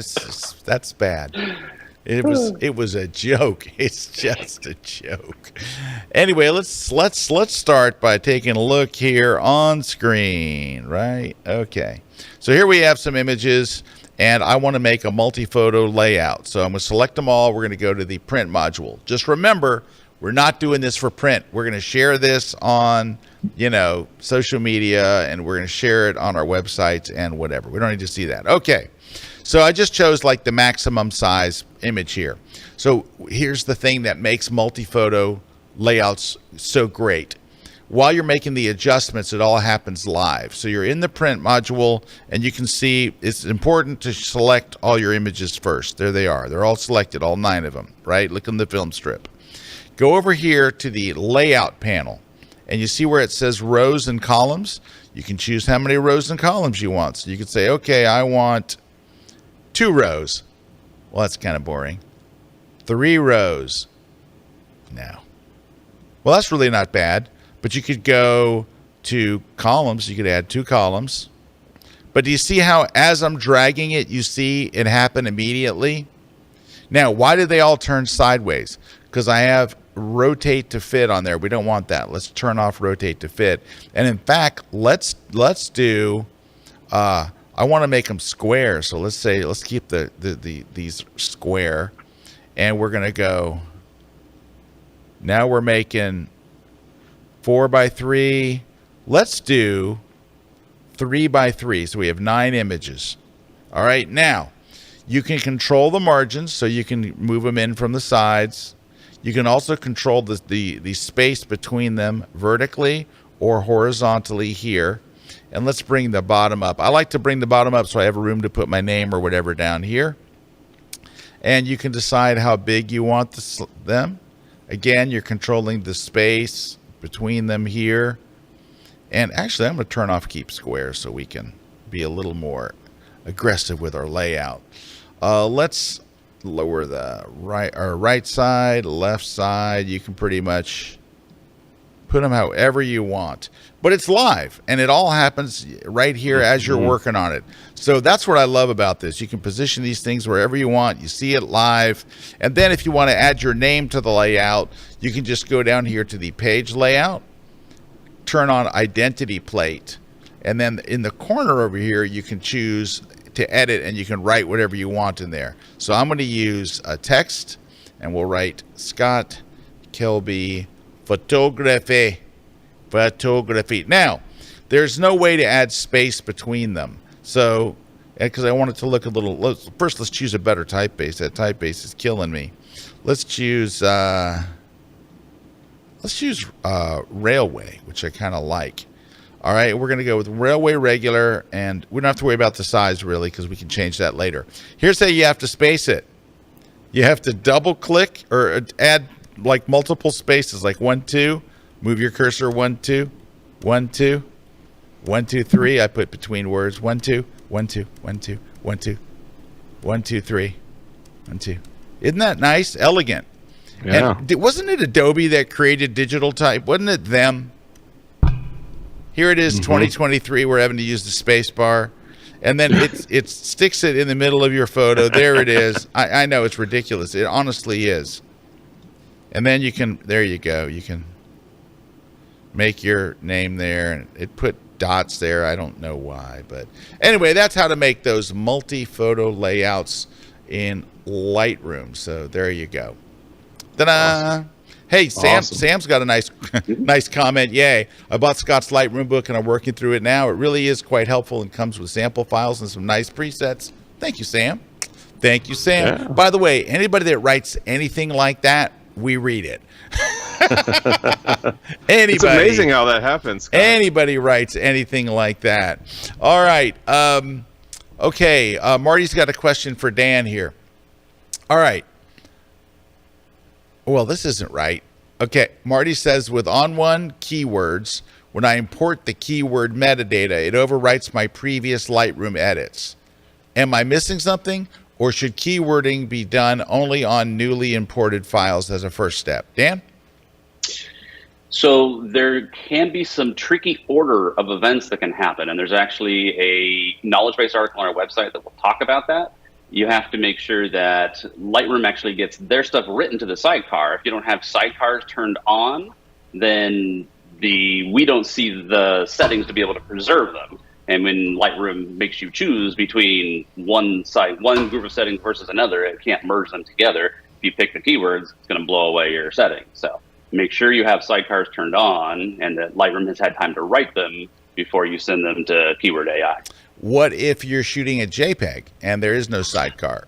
That's bad. It was a joke. It's just a joke. Anyway, let's start by taking a look here on screen, right? Okay. So here we have some images, and I want to make a multi-photo layout. So I'm going to select them all. We're going to go to the print module. Just remember, we're not doing this for print. We're going to share this on, social media, and we're going to share it on our websites and whatever. We don't need to see that. Okay. So I just chose like the maximum size image here. So here's the thing that makes multi-photo layouts so great. While you're making the adjustments, it all happens live. So you're in the print module, and you can see it's important to select all your images first. There they are. They're all selected, all 9 of them, right? Look in the film strip. Go over here to the layout panel, and you see where it says rows and columns. You can choose how many rows and columns you want. So you could say, okay, I want 2 rows. Well, that's kind of boring. 3 rows. No. Well, that's really not bad. But you could go to columns. You could add 2 columns. But do you see how as I'm dragging it, you see it happen immediately? Now, why did they all turn sideways? Because I have rotate to fit on there. We don't want that. Let's turn off rotate to fit. And in fact, let's do, I want to make them square. So let's keep these square. And we're going to go, now we're making 4 by 3. Let's do 3 by 3. So we have 9 images. All right. Now you can control the margins, so you can move them in from the sides. You can also control the space between them vertically or horizontally here. And let's bring the bottom up. I like to bring the bottom up so I have room to put my name or whatever down here. And you can decide how big you want them. Again, you're controlling the space between them here. And actually, I'm going to turn off keep square so we can be a little more aggressive with our layout. Let's lower the right side, left side. You can pretty much put them however you want. But it's live, and it all happens right here as you're working on it. So that's what I love about this. You can position these things wherever you want. You see it live. And then if you want to add your name to the layout, you can just go down here to the page layout, turn on identity plate, and then in the corner over here, you can choose to edit, and you can write whatever you want in there. So I'm going to use a text, and we'll write Scott Kelby photography. Now, there's no way to add space between them. So, because I want it to look a little, first let's choose a better typeface. That typeface is killing me. Let's choose Railway, which I kind of like. All right, we're going to go with Railway Regular, and we don't have to worry about the size really because we can change that later. Here's how you have to space it. You have to double click or add like multiple spaces, like 1, 2. Move your cursor 1, 2, 1, 2, 1, 2, 3. I put between words 1, 2, 1, 2, 1, 2, 1, 2, 1, 2, 3, 1, 2. Isn't that nice? Elegant. Yeah. And wasn't it Adobe that created digital type? Wasn't it them? Here it is, 2023. We're having to use the space bar. And then it sticks it in the middle of your photo. There it is. I know it's ridiculous. It honestly is. And then you can, there you go. You can make your name there. And it put dots there. I don't know why. But anyway, that's how to make those multi-photo layouts in Lightroom. So there you go. Ta-da! Awesome. Hey, Sam. Awesome. Sam's got a nice comment. Yay! I bought Scott's Lightroom book and I'm working through it now. It really is quite helpful and comes with sample files and some nice presets. Thank you, Sam. Thank you, Sam. Yeah. By the way, anybody that writes anything like that, we read it. Anybody. It's amazing how that happens, Scott. Anybody writes anything like that. All right. Okay, Marty's got a question for Dan here. All right. Well, this isn't right. Okay, Marty says with On1 keywords, when I import the keyword metadata, it overwrites my previous Lightroom edits. Am I missing something, or should keywording be done only on newly imported files as a first step? Dan? So there can be some tricky order of events that can happen, and there's actually a knowledge base article on our website that will talk about that. You have to make sure that Lightroom actually gets their stuff written to the sidecar. If you don't have sidecars turned on, then we don't see the settings to be able to preserve them. And when Lightroom makes you choose between one group of settings versus another, it can't merge them together. If you pick the keywords, it's going to blow away your settings. So make sure you have sidecars turned on and that Lightroom has had time to write them before you send them to Keyword AI. What if you're shooting a JPEG and there is no sidecar?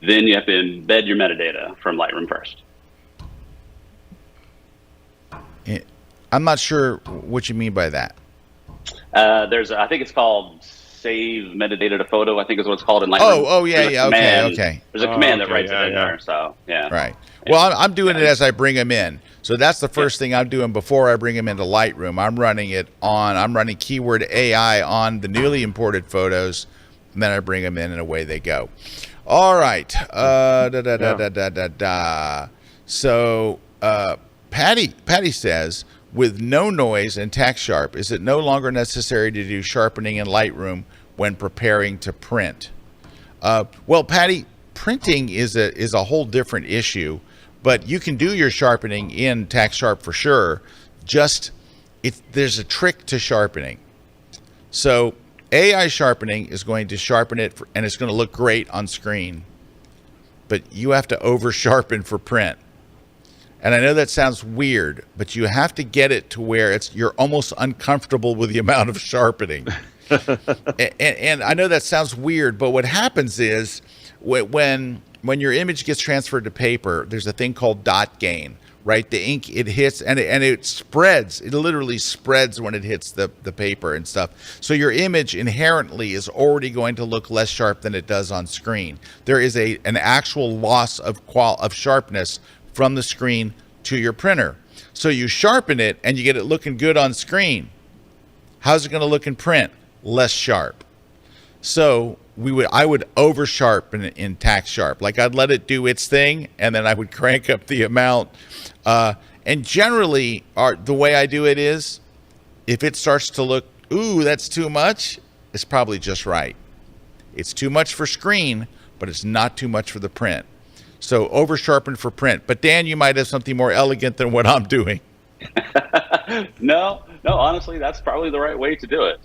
Then you have to embed your metadata from Lightroom first. I'm not sure what you mean by that. I think it's called save metadata to photo, I think is what it's called in Lightroom. Okay. There's a command that writes it in there, so yeah. Right. Well, I'm doing it as I bring them in. So that's the first thing I'm doing before I bring them into Lightroom. I'm running Keyword AI on the newly imported photos, and then I bring them in and away they go. All right. So Patty says, with no noise and tack sharp, is it no longer necessary to do sharpening in Lightroom when preparing to print? Well, Patty, printing is a whole different issue, but you can do your sharpening in tack sharp for sure. There's a trick to sharpening. So AI sharpening is going to sharpen it, and it's going to look great on screen, but you have to over sharpen for print. And I know that sounds weird, but you have to get it to where you're almost uncomfortable with the amount of sharpening. and I know that sounds weird, but what happens is when your image gets transferred to paper, there's a thing called dot gain, right? The ink, it hits and it spreads. It literally spreads when it hits the paper and stuff. So your image inherently is already going to look less sharp than it does on screen. There is an actual loss of sharpness from the screen to your printer. So you sharpen it and you get it looking good on screen. How's it going to look in print? Less sharp. So I would over sharpen in tack sharp. Like I'd let it do its thing and then I would crank up the amount. And generally the way I do it is if it starts to look, ooh, that's too much, it's probably just right. It's too much for screen, but it's not too much for the print. So over sharpen for print. But Dan, you might have something more elegant than what I'm doing. No, honestly, that's probably the right way to do it.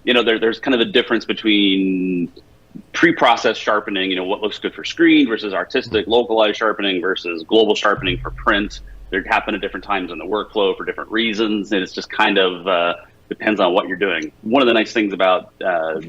There's kind of a difference between pre-processed sharpening, what looks good for screen versus artistic localized sharpening versus global sharpening for print. They happen at different times in the workflow for different reasons. And it's just kind of depends on what you're doing. One of the nice things about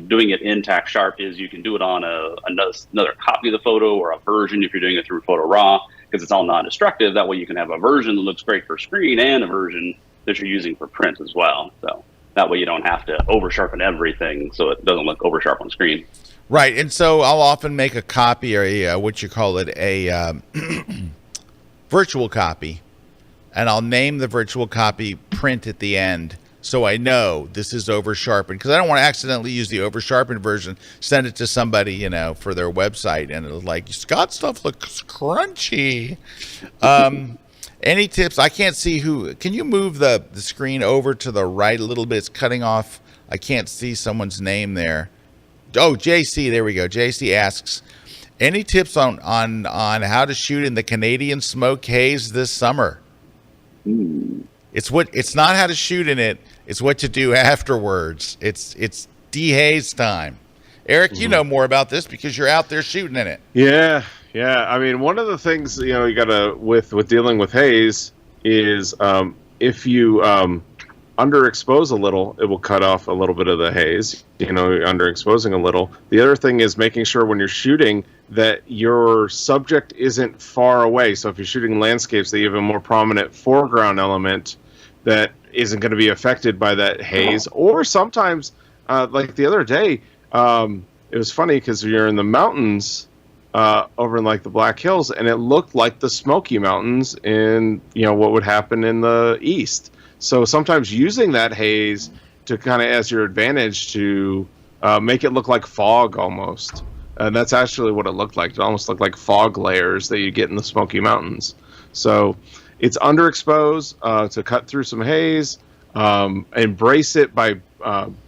doing it in tack sharp is you can do it on another copy of the photo or a version if you're doing it through Photo Raw, because it's all non-destructive. That way you can have a version that looks great for screen and a version that you're using for print as well. So that way you don't have to over sharpen everything so it doesn't look over sharp on screen. Right. And so I'll often make a copy or a virtual copy, and I'll name the virtual copy print at the end. So I know this is over sharpened, because I don't want to accidentally use the over sharpened version, send it to somebody, for their website, and it's like, Scott's stuff looks crunchy. Any tips? I can't see can you move the screen over to the right a little bit? It's cutting off. I can't see someone's name there. Oh, JC, there we go. JC asks, any tips on how to shoot in the Canadian smoke haze this summer? It's not how to shoot in it. It's what to do afterwards. It's dehaze time. Eric, you know more about this because you're out there shooting in it. Yeah. I mean, one of the things you gotta with dealing with haze is if you underexpose a little, it will cut off a little bit of the haze. Underexposing a little. The other thing is making sure when you're shooting that your subject isn't far away. So if you're shooting landscapes, that you have a more prominent foreground element that isn't going to be affected by that haze. Or sometimes, like the other day, it was funny because you're in the mountains over in like the Black Hills, and it looked like the Smoky Mountains in, you know, what would happen in the east. So sometimes using that haze to kind of as your advantage to make it look like fog almost. And that's actually what it looked like. It almost looked like fog layers that you get in the Smoky Mountains. So it's underexposed to cut through some haze. Embrace it by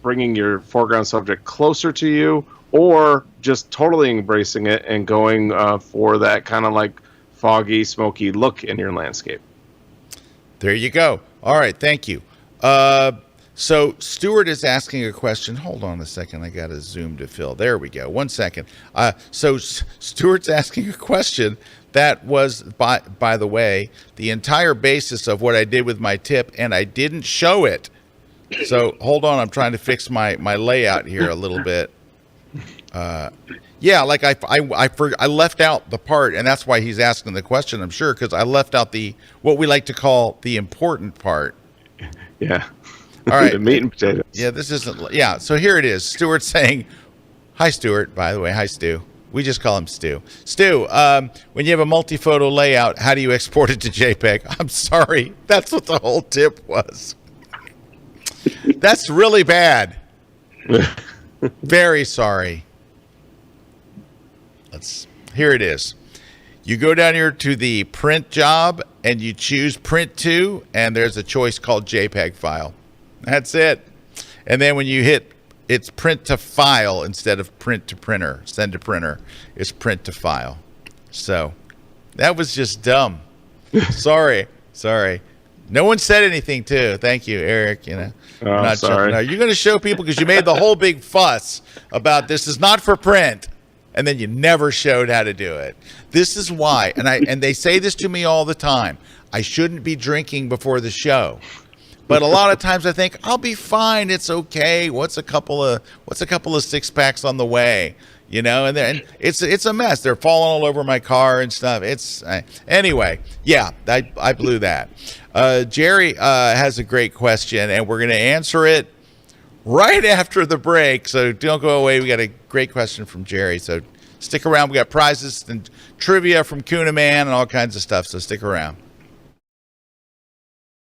bringing your foreground subject closer to you, or just totally embracing it and going for that kind of like foggy, smoky look in your landscape. There you go. All right, thank you. So Stuart is asking a question. Hold on a second. I got a Zoom to fill. There we go. 1 second. So Stuart's asking a question that was, by the way, the entire basis of what I did with my tip, and I didn't show it. So hold on. I'm trying to fix my layout here a little bit. Yeah, like I left out the part, and that's why he's asking the question, I'm sure, because I left out what we like to call the important part. Yeah. All right. The meat and potatoes. Yeah, this isn't. Yeah, so here it is. Stuart's saying, hi, Stuart, by the way. Hi, Stu. We just call him Stu. Stu, when you have a multi-photo layout, how do you export it to JPEG? I'm sorry. That's what the whole tip was. That's really bad. Very sorry. Here it is. You go down here to the print job and you choose print to, and there's a choice called JPEG file. That's it. And then when you hit, it's print to file instead of print to printer, send to printer. It's print to file. So that was just dumb. Sorry. No one said anything too. Thank you, Eric. You know, not sorry. No, you're going to show people because you made the whole big fuss about this is not for print. And then you never showed how to do it. This is why, and they say this to me all the time. I shouldn't be drinking before the show, but a lot of times I think I'll be fine. It's okay. What's a couple of 6-packs on the way, you know? And then it's a mess. They're falling all over my car and stuff. Anyway. Yeah, I blew that. Jerry has a great question, and we're going to answer it right after the break, so don't go away. We got a great question from Jerry, so stick around. We got prizes and trivia from Kuna Man and all kinds of stuff, so stick around.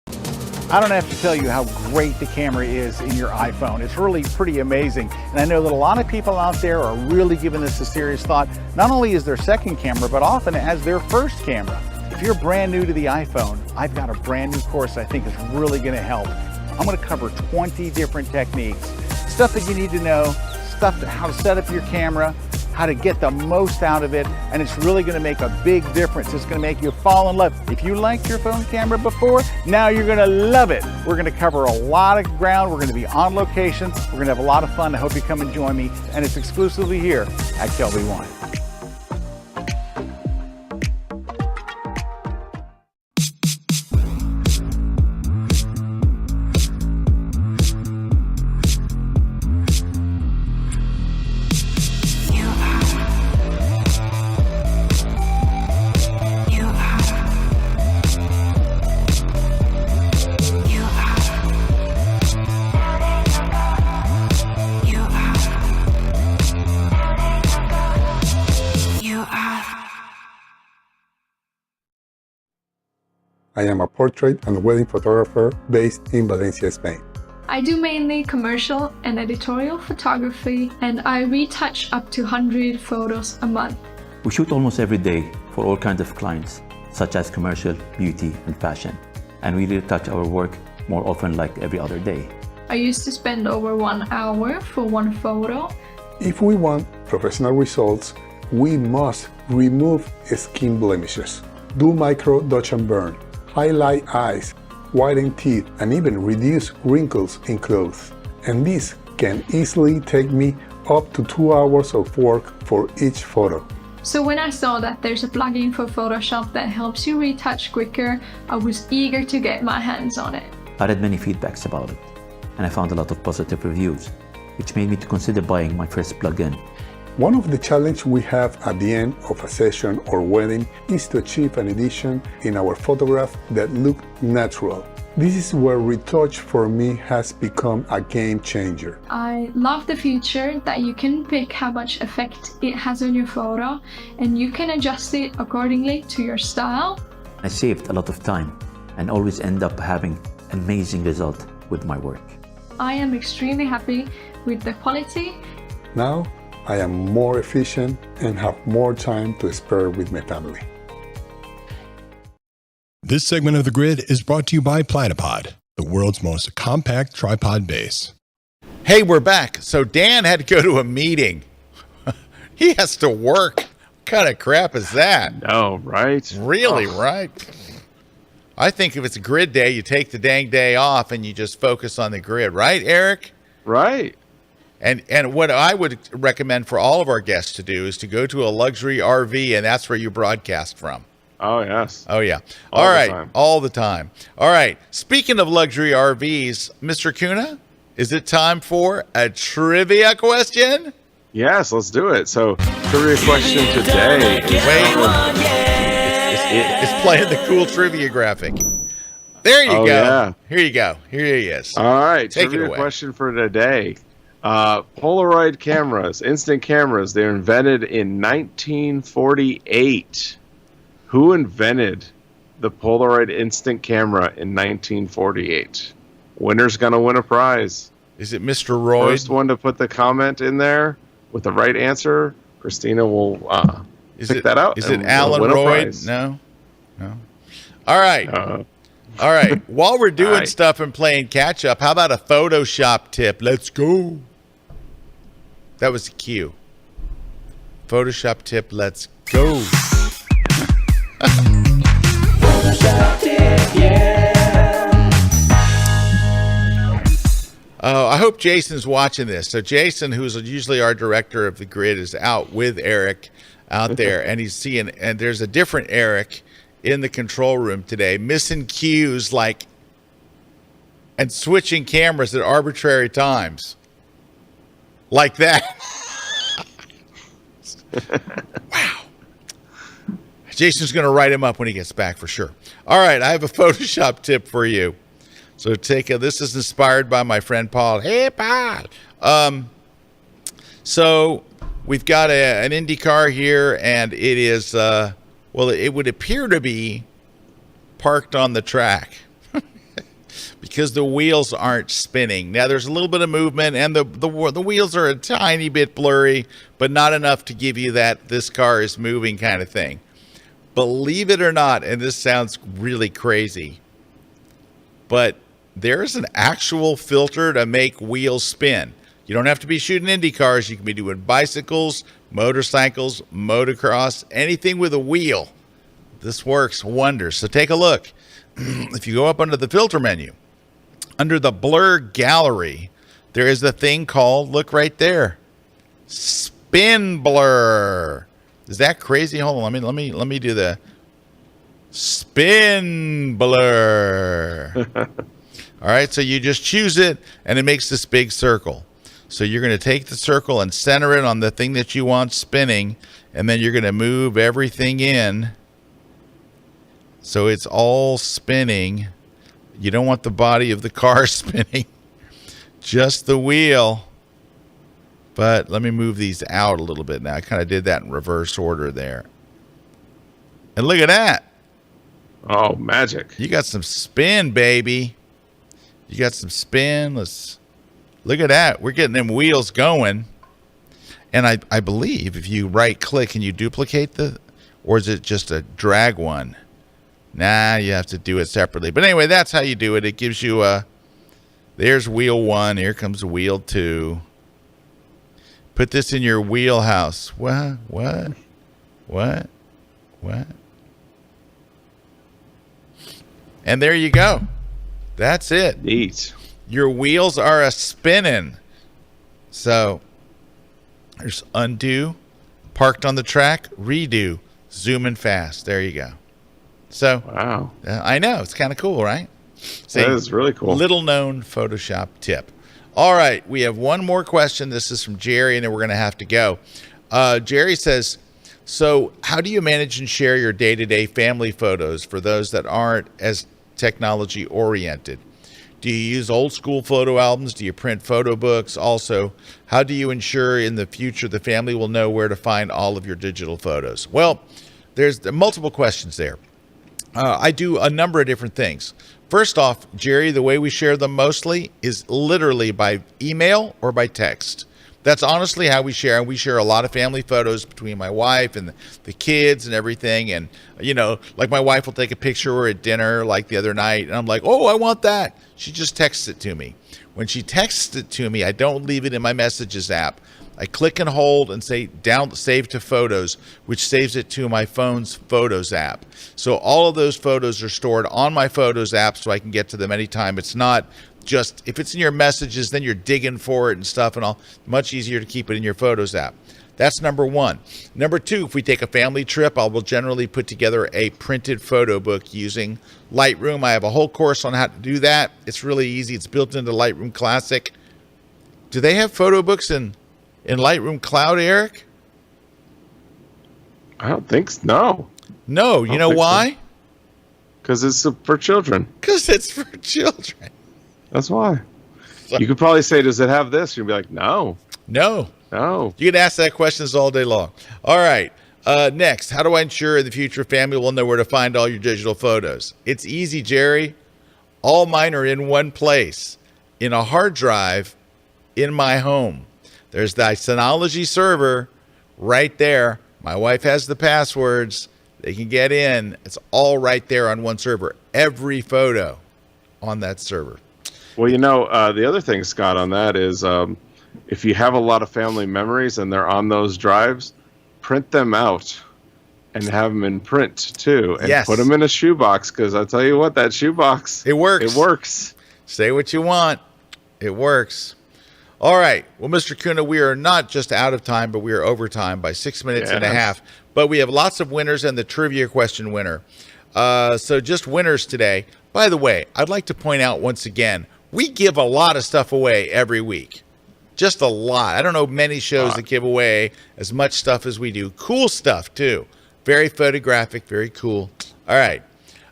I don't have to tell you how great the camera is in your iPhone. It's really pretty amazing. And I know that a lot of people out there are really giving this a serious thought. Not only as their second camera, but often as their first camera. If you're brand new to the iPhone, I've got a brand new course I think is really going to help. I'm going to cover 20 different techniques, stuff that you need to know, how to set up your camera, how to get the most out of it, and it's really going to make a big difference. It's going to make you fall in love. If you liked your phone camera before, now you're going to love it. We're going to cover a lot of ground. We're going to be on location. We're going to have a lot of fun. I hope you come and join me, and it's exclusively here at Kelby One. I am a portrait and wedding photographer based in Valencia, Spain. I do mainly commercial and editorial photography, and I retouch up to 100 photos a month. We shoot almost every day for all kinds of clients, such as commercial, beauty, and fashion. And we retouch our work more often, like every other day. I used to spend over 1 hour for one photo. If we want professional results, we must remove skin blemishes, do micro dodge and burn, highlight eyes, whiten teeth, and even reduce wrinkles in clothes. And this can easily take me up to 2 hours of work for each photo. So when I saw that there's a plugin for Photoshop that helps you retouch quicker, I was eager to get my hands on it. I read many feedbacks about it, and I found a lot of positive reviews, which made me to consider buying my first plugin. One of the challenges we have at the end of a session or wedding is to achieve an edition in our photograph that look natural. This is where retouch for me has become a game changer. I love the feature that you can pick how much effect it has on your photo and you can adjust it accordingly to your style. I saved a lot of time and always end up having amazing result with my work. I am extremely happy with the quality. Now I am more efficient and have more time to spare with my family. This segment of The Grid is brought to you by Platypod, the world's most compact tripod base. Hey, we're back. So Dan had to go to a meeting. He has to work. What kind of crap is that? No, right? Really, right? I think if it's a grid day, you take the dang day off and you just focus on the grid, right, Erik? Right. And what I would recommend for all of our guests to do is to go to a luxury RV, and that's where you broadcast from. Oh, yes. Oh, yeah. All All the right. time. All the time. All right. Speaking of luxury RVs, Mr. Kuna, is it time for a trivia question? Yes, let's do it. So, trivia question today. It's playing the cool trivia graphic. There you Oh, go. yeah. Here you go. Here he is. All right, Take it trivia away. question for today. Polaroid cameras, instant cameras, they're invented in 1948. Who invented the Polaroid instant camera in 1948? Winner's going to win a prize. Is it Mr. Royd? First one to put the comment in there with the right answer, Christina will pick that out. Is it and Alan win a Royd? prize. No. All right. Uh, All right. While we're doing right. stuff and playing catch up, how about a Photoshop tip? Let's go. That was the cue. Photoshop tip. Let's go. Oh, I hope Jason's watching this. So Jason, who's usually our director of the grid, is out with Erik out there, and he's seeing, and there's a different Erik in the control room today, missing cues and switching cameras at arbitrary times. Like that. Wow. Jason's going to write him up when he gets back for sure. All right, I have a Photoshop tip for you. So this is inspired by my friend Paul. Hey, Paul. So we've got an Indy car here, and it is, it would appear to be parked on the track because the wheels aren't spinning. Now, there's a little bit of movement, and the wheels are a tiny bit blurry, but not enough to give you that this car is moving kind of thing. Believe it or not, and this sounds really crazy, but there's an actual filter to make wheels spin. You don't have to be shooting Indy cars. You can be doing bicycles, motorcycles, motocross, anything with a wheel. This works wonders. So take a look. If you go up under the filter menu, under the blur gallery, there is a thing called, look right there, spin blur. Is that crazy? Hold on, let me do the spin blur. All right, so you just choose it, and it makes this big circle. So you're going to take the circle and center it on the thing that you want spinning, and then you're going to move everything in so it's all spinning. You don't want the body of the car spinning, just the wheel. But let me move these out a little bit now. I kind of did that in reverse order there. And look at that. Oh, magic. You got some spin, baby. You got some spin. Let's look at that. We're getting them wheels going. And I believe if you right click and you duplicate or is it just a drag one? Nah, you have to do it separately. But anyway, that's how you do it. It gives you there's wheel 1. Here comes wheel 2. Put this in your wheelhouse. What? And there you go. That's it. Neat. Your wheels are a spinning. So there's undo, parked on the track, redo, zooming fast. There you go. So Wow. I know, it's kind of cool, right? That is really cool. Little known Photoshop tip. All right, we have one more question. This is from Jerry, and then we're going to have to go. Jerry says, so how do you manage and share your day-to-day family photos for those that aren't as technology oriented? Do you use old school photo albums? Do you print photo books? Also, how do you ensure in the future the family will know where to find all of your digital photos? Well, there's multiple questions there. I do a number of different things. First off, Jerry, the way we share them mostly is literally by email or by text. That's honestly how we share. And we share a lot of family photos between my wife and the kids and everything. And, you know, like my wife will take a picture or at dinner like the other night. And I'm like, oh, I want that. She just texts it to me. When she texts it to me, I don't leave it in my messages app. I click and hold and say save to photos, which saves it to my phone's photos app. So all of those photos are stored on my photos app so I can get to them anytime. It's not just, if it's in your messages, then you're digging for it and stuff and all. Much easier to keep it in your photos app. That's number one. Number two, if we take a family trip, I will generally put together a printed photo book using Lightroom. I have a whole course on how to do that. It's really easy. It's built into Lightroom Classic. Do they have photo books in Lightroom Cloud, Erik? I don't think so. No. No. You know why? Because it's for children. Because it's for children. That's why. You could probably say, does it have this? You'd be like, no. No. No. You can ask that questions all day long. All right. Next, how do I ensure the future family will know where to find all your digital photos? It's easy, Jerry. All mine are in one place, in a hard drive in my home. There's the Synology server right there. My wife has the passwords. They can get in. It's all right there on one server. Every photo on that server. Well, you know, the other thing, Scott, on that is if you have a lot of family memories and they're on those drives, print them out and have them in print too. And put them in a shoebox, because I tell you what, that shoebox, it works. It works. Say what you want. It works. All right. Well, Mr. Kuna, we are not just out of time, but we are over time by 6 minutes and a half. But we have lots of winners and the trivia question winner. So just winners today. By the way, I'd like to point out once again, we give a lot of stuff away every week. Just a lot. I don't know many shows that give away as much stuff as we do. Cool stuff, too. Very photographic, very cool. All right.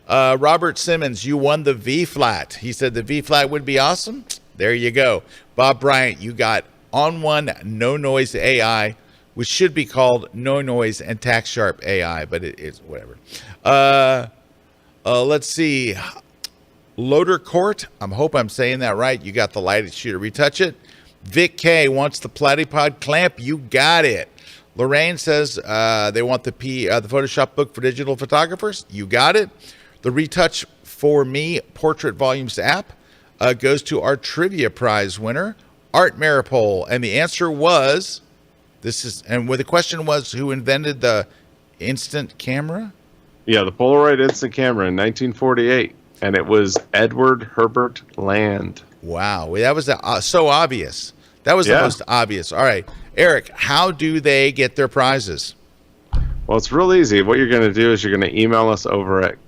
Robert Simmons, you won the V-flat. He said the V-flat would be awesome. There you go. Bob Bryant, you got On One No Noise AI, which should be called No Noise and Tax Sharp AI, but it's whatever. Let's see. Loader Court, I hope I'm saying that right. You got the lighted shooter. Retouch it. Vic K wants the Platypod clamp. You got it. Lorraine says they want the Photoshop book for digital photographers. You got it. The Retouch for Me Portrait Volumes app goes to our trivia prize winner, Art Maripole. And the answer was, the question was, who invented the instant camera? Yeah, the Polaroid instant camera in 1948. And it was Edward Herbert Land. Wow, that was so obvious. That was the most obvious. All right, Erik, how do they get their prizes? Well, it's real easy. What you're going to do is you're going to email us over at,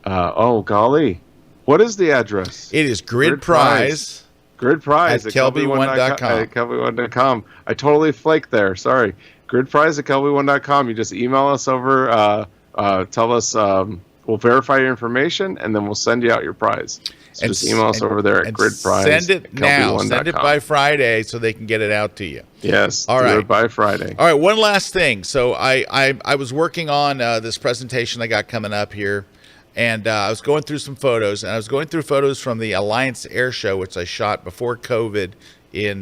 oh, golly. What is the address? It is gridprize. Gridprize at kelby1.com. At kelby1.com. I totally flaked there. Sorry. Gridprize at kelby1.com. You just email us over, tell us, we'll verify your information, and then we'll send you out your prize. So just email us over there at gridprize. Send it now. Send it by Friday so they can get it out to you. Yes. All right. Do it by Friday. All right. One last thing. So I was working on this presentation I got coming up here, and I was going through some photos, and I was going through photos from the Alliance Air Show, which I shot before COVID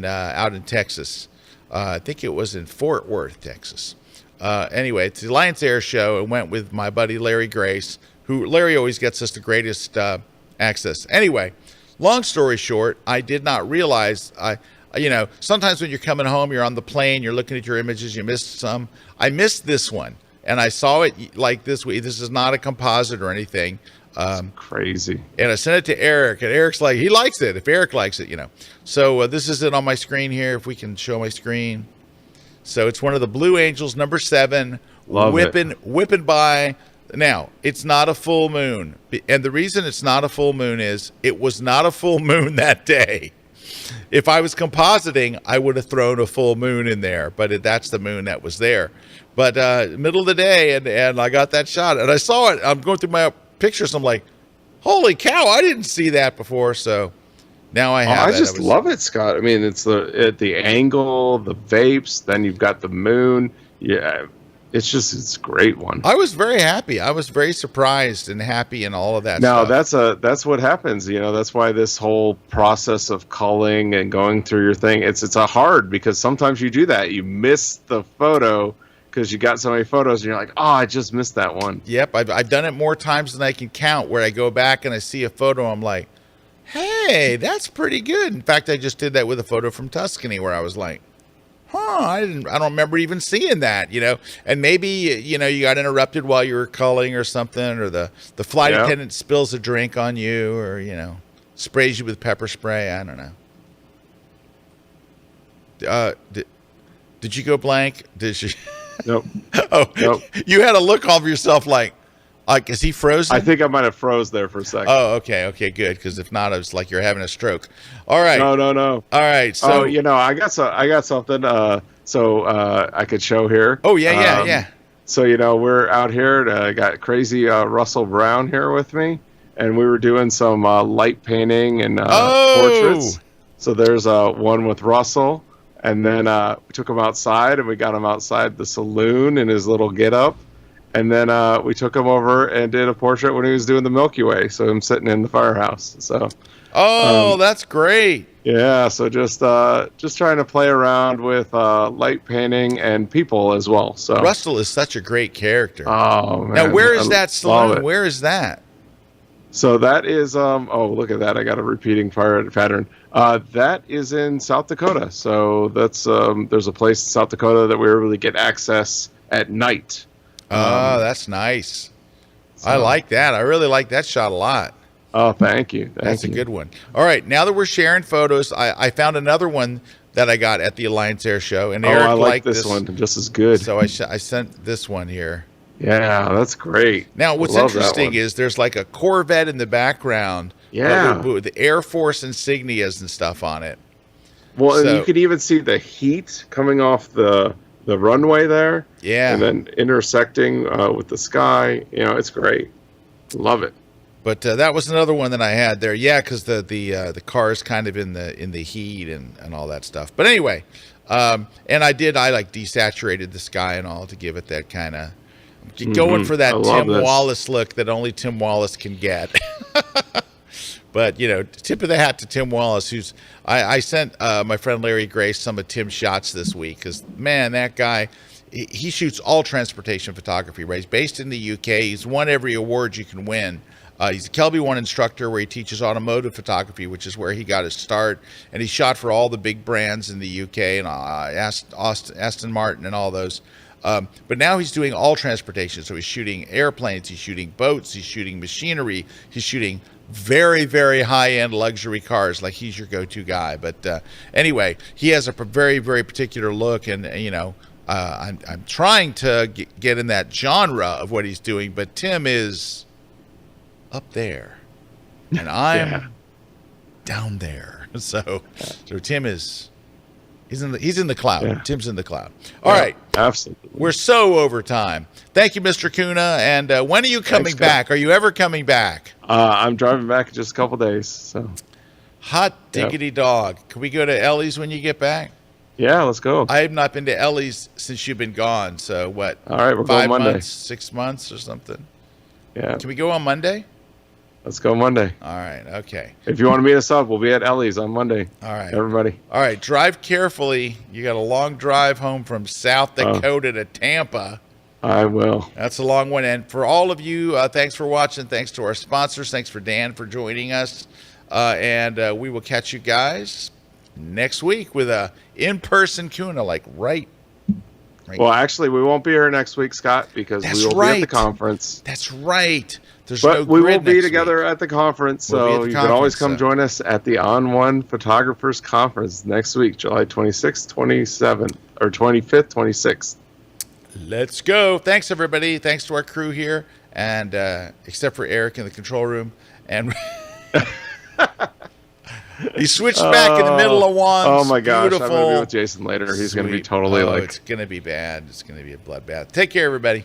out in Texas. I think it was in Fort Worth, Texas. Anyway, it's the Alliance Air Show. I went with my buddy Larry Grace, who Larry always gets us the greatest access. Anyway, long story short, I did not realize, sometimes when you're coming home, you're on the plane, you're looking at your images, you missed some. I missed this one, and I saw it like this week. This is not a composite or anything. Crazy. And I sent it to Erik, and Erik's like, he likes it, if Erik likes it, So this is it on my screen here, if we can show my screen. So it's one of the Blue Angels, number 7, whipping by. Now, it's not a full moon. And the reason it's not a full moon is it was not a full moon that day. If I was compositing, I would have thrown a full moon in there, but that's the moon that was there. But middle of the day, and I got that shot, and I saw it. I'm going through my pictures. I'm like, holy cow, I didn't see that before. So now I have. I just love it, Scott. I mean, it's the angle, the vapes. Then you've got the moon. Yeah, it's a great one. I was very happy. I was very surprised and happy and all of that. No, stuff. that's what happens. That's why this whole process of culling and going through your thing, it's a hard, because sometimes you do that. You miss the photo because you got so many photos and you're like, oh, I just missed that one. Yep, I've done it more times than I can count, where I go back and I see a photo, I'm like, hey, that's pretty good. In fact, I just did that with a photo from Tuscany, where I was like, I don't remember even seeing that, and maybe, you got interrupted while you were culling or something, or the flight attendant spills a drink on you, or, sprays you with pepper spray. I don't know. Did you go blank? Did you? Nope. Nope. You had a look off yourself like, is he frozen? I think I might have froze there for a second. Oh, okay, good. Because if not, I was like, you're having a stroke. All right. No. All right. So, I got something. I could show here. Oh yeah. So we're out here. I got crazy Russell Brown here with me, and we were doing some light painting and portraits. So there's one with Russell. And then we took him outside, and we got him outside the saloon in his little get-up. And then we took him over and did a portrait when he was doing the Milky Way. So him sitting in the firehouse. So. That's great. Yeah. So just trying to play around with light painting and people as well. So Russell is such a great character. Oh man. Now, where is that saloon? Where is that? So that is look at that. I got a repeating pattern. That is in South Dakota. So that's there's a place in South Dakota that we were able to get access at night. That's nice. So, I like that. I really like that shot a lot. Oh, thank you. That's a good one. All right, now that we're sharing photos, I found another one that I got at the Alliance Air Show, and Erik I like liked this one just as good. So I sent this one here. Yeah, that's great. Now, what's interesting is there's like a Corvette in the background. Yeah. With the Air Force insignias and stuff on it. Well, and you could even see the heat coming off the runway there. Yeah. And then intersecting with the sky. It's great. Love it. But that was another one that I had there. Yeah, because the car is kind of in the heat and all that stuff. But anyway, and I like desaturated the sky and all to give it that kind of going for that Tim Wallace look that only Tim Wallace can get. But tip of the hat to Tim Wallace, who's I sent my friend Larry Grace some of Tim's shots this week, because man, that guy, he shoots all transportation photography. Right, he's based in the UK. He's won every award you can win. He's a Kelby 1 instructor where he teaches automotive photography, which is where he got his start. And he shot for all the big brands in the UK and Aston Martin and all those. But now he's doing all transportation. So he's shooting airplanes, he's shooting boats, he's shooting machinery, he's shooting very, very high-end luxury cars. Like, he's your go-to guy. But anyway, he has a very, very particular look. And, I'm trying to get in that genre of what he's doing. But Tim is up there, and I'm down there. So Tim is he's in the cloud. Yeah. Tim's in the cloud. All right, absolutely. We're so over time. Thank you, Mr. Kuna. And when are you coming back? Are you ever coming back? I'm driving back in just a couple days. So hot diggity dog. Can we go to Ellie's when you get back? Yeah, let's go. I have not been to Ellie's since you've been gone. So what? All right, we're 5 going Monday. months, 6 months, or something. Yeah. Can we go on Monday? Let's go Monday. All right. Okay. If you want to meet us up, we'll be at Ellie's on Monday. All right. Everybody. All right. Drive carefully. You got a long drive home from South Dakota to Tampa. I will. That's a long one. And for all of you, thanks for watching. Thanks to our sponsors. Thanks for Dan for joining us. And we will catch you guys next week with a in-person Kuna, like right. Well, actually, we won't be here next week, Scott, because we will be at the conference. That's right. But we will be together at the conference, so you can always come join us at the On One Photographers Conference next week, July 26th, 27th, or 25th, 26th. Let's go. Thanks, everybody. Thanks to our crew here, and except for Erik in the control room. And he switched back in the middle of one. Oh, my gosh. Beautiful. I'm going to be with Jason later. He's going to be totally It's going to be bad. It's going to be a bloodbath. Take care, everybody.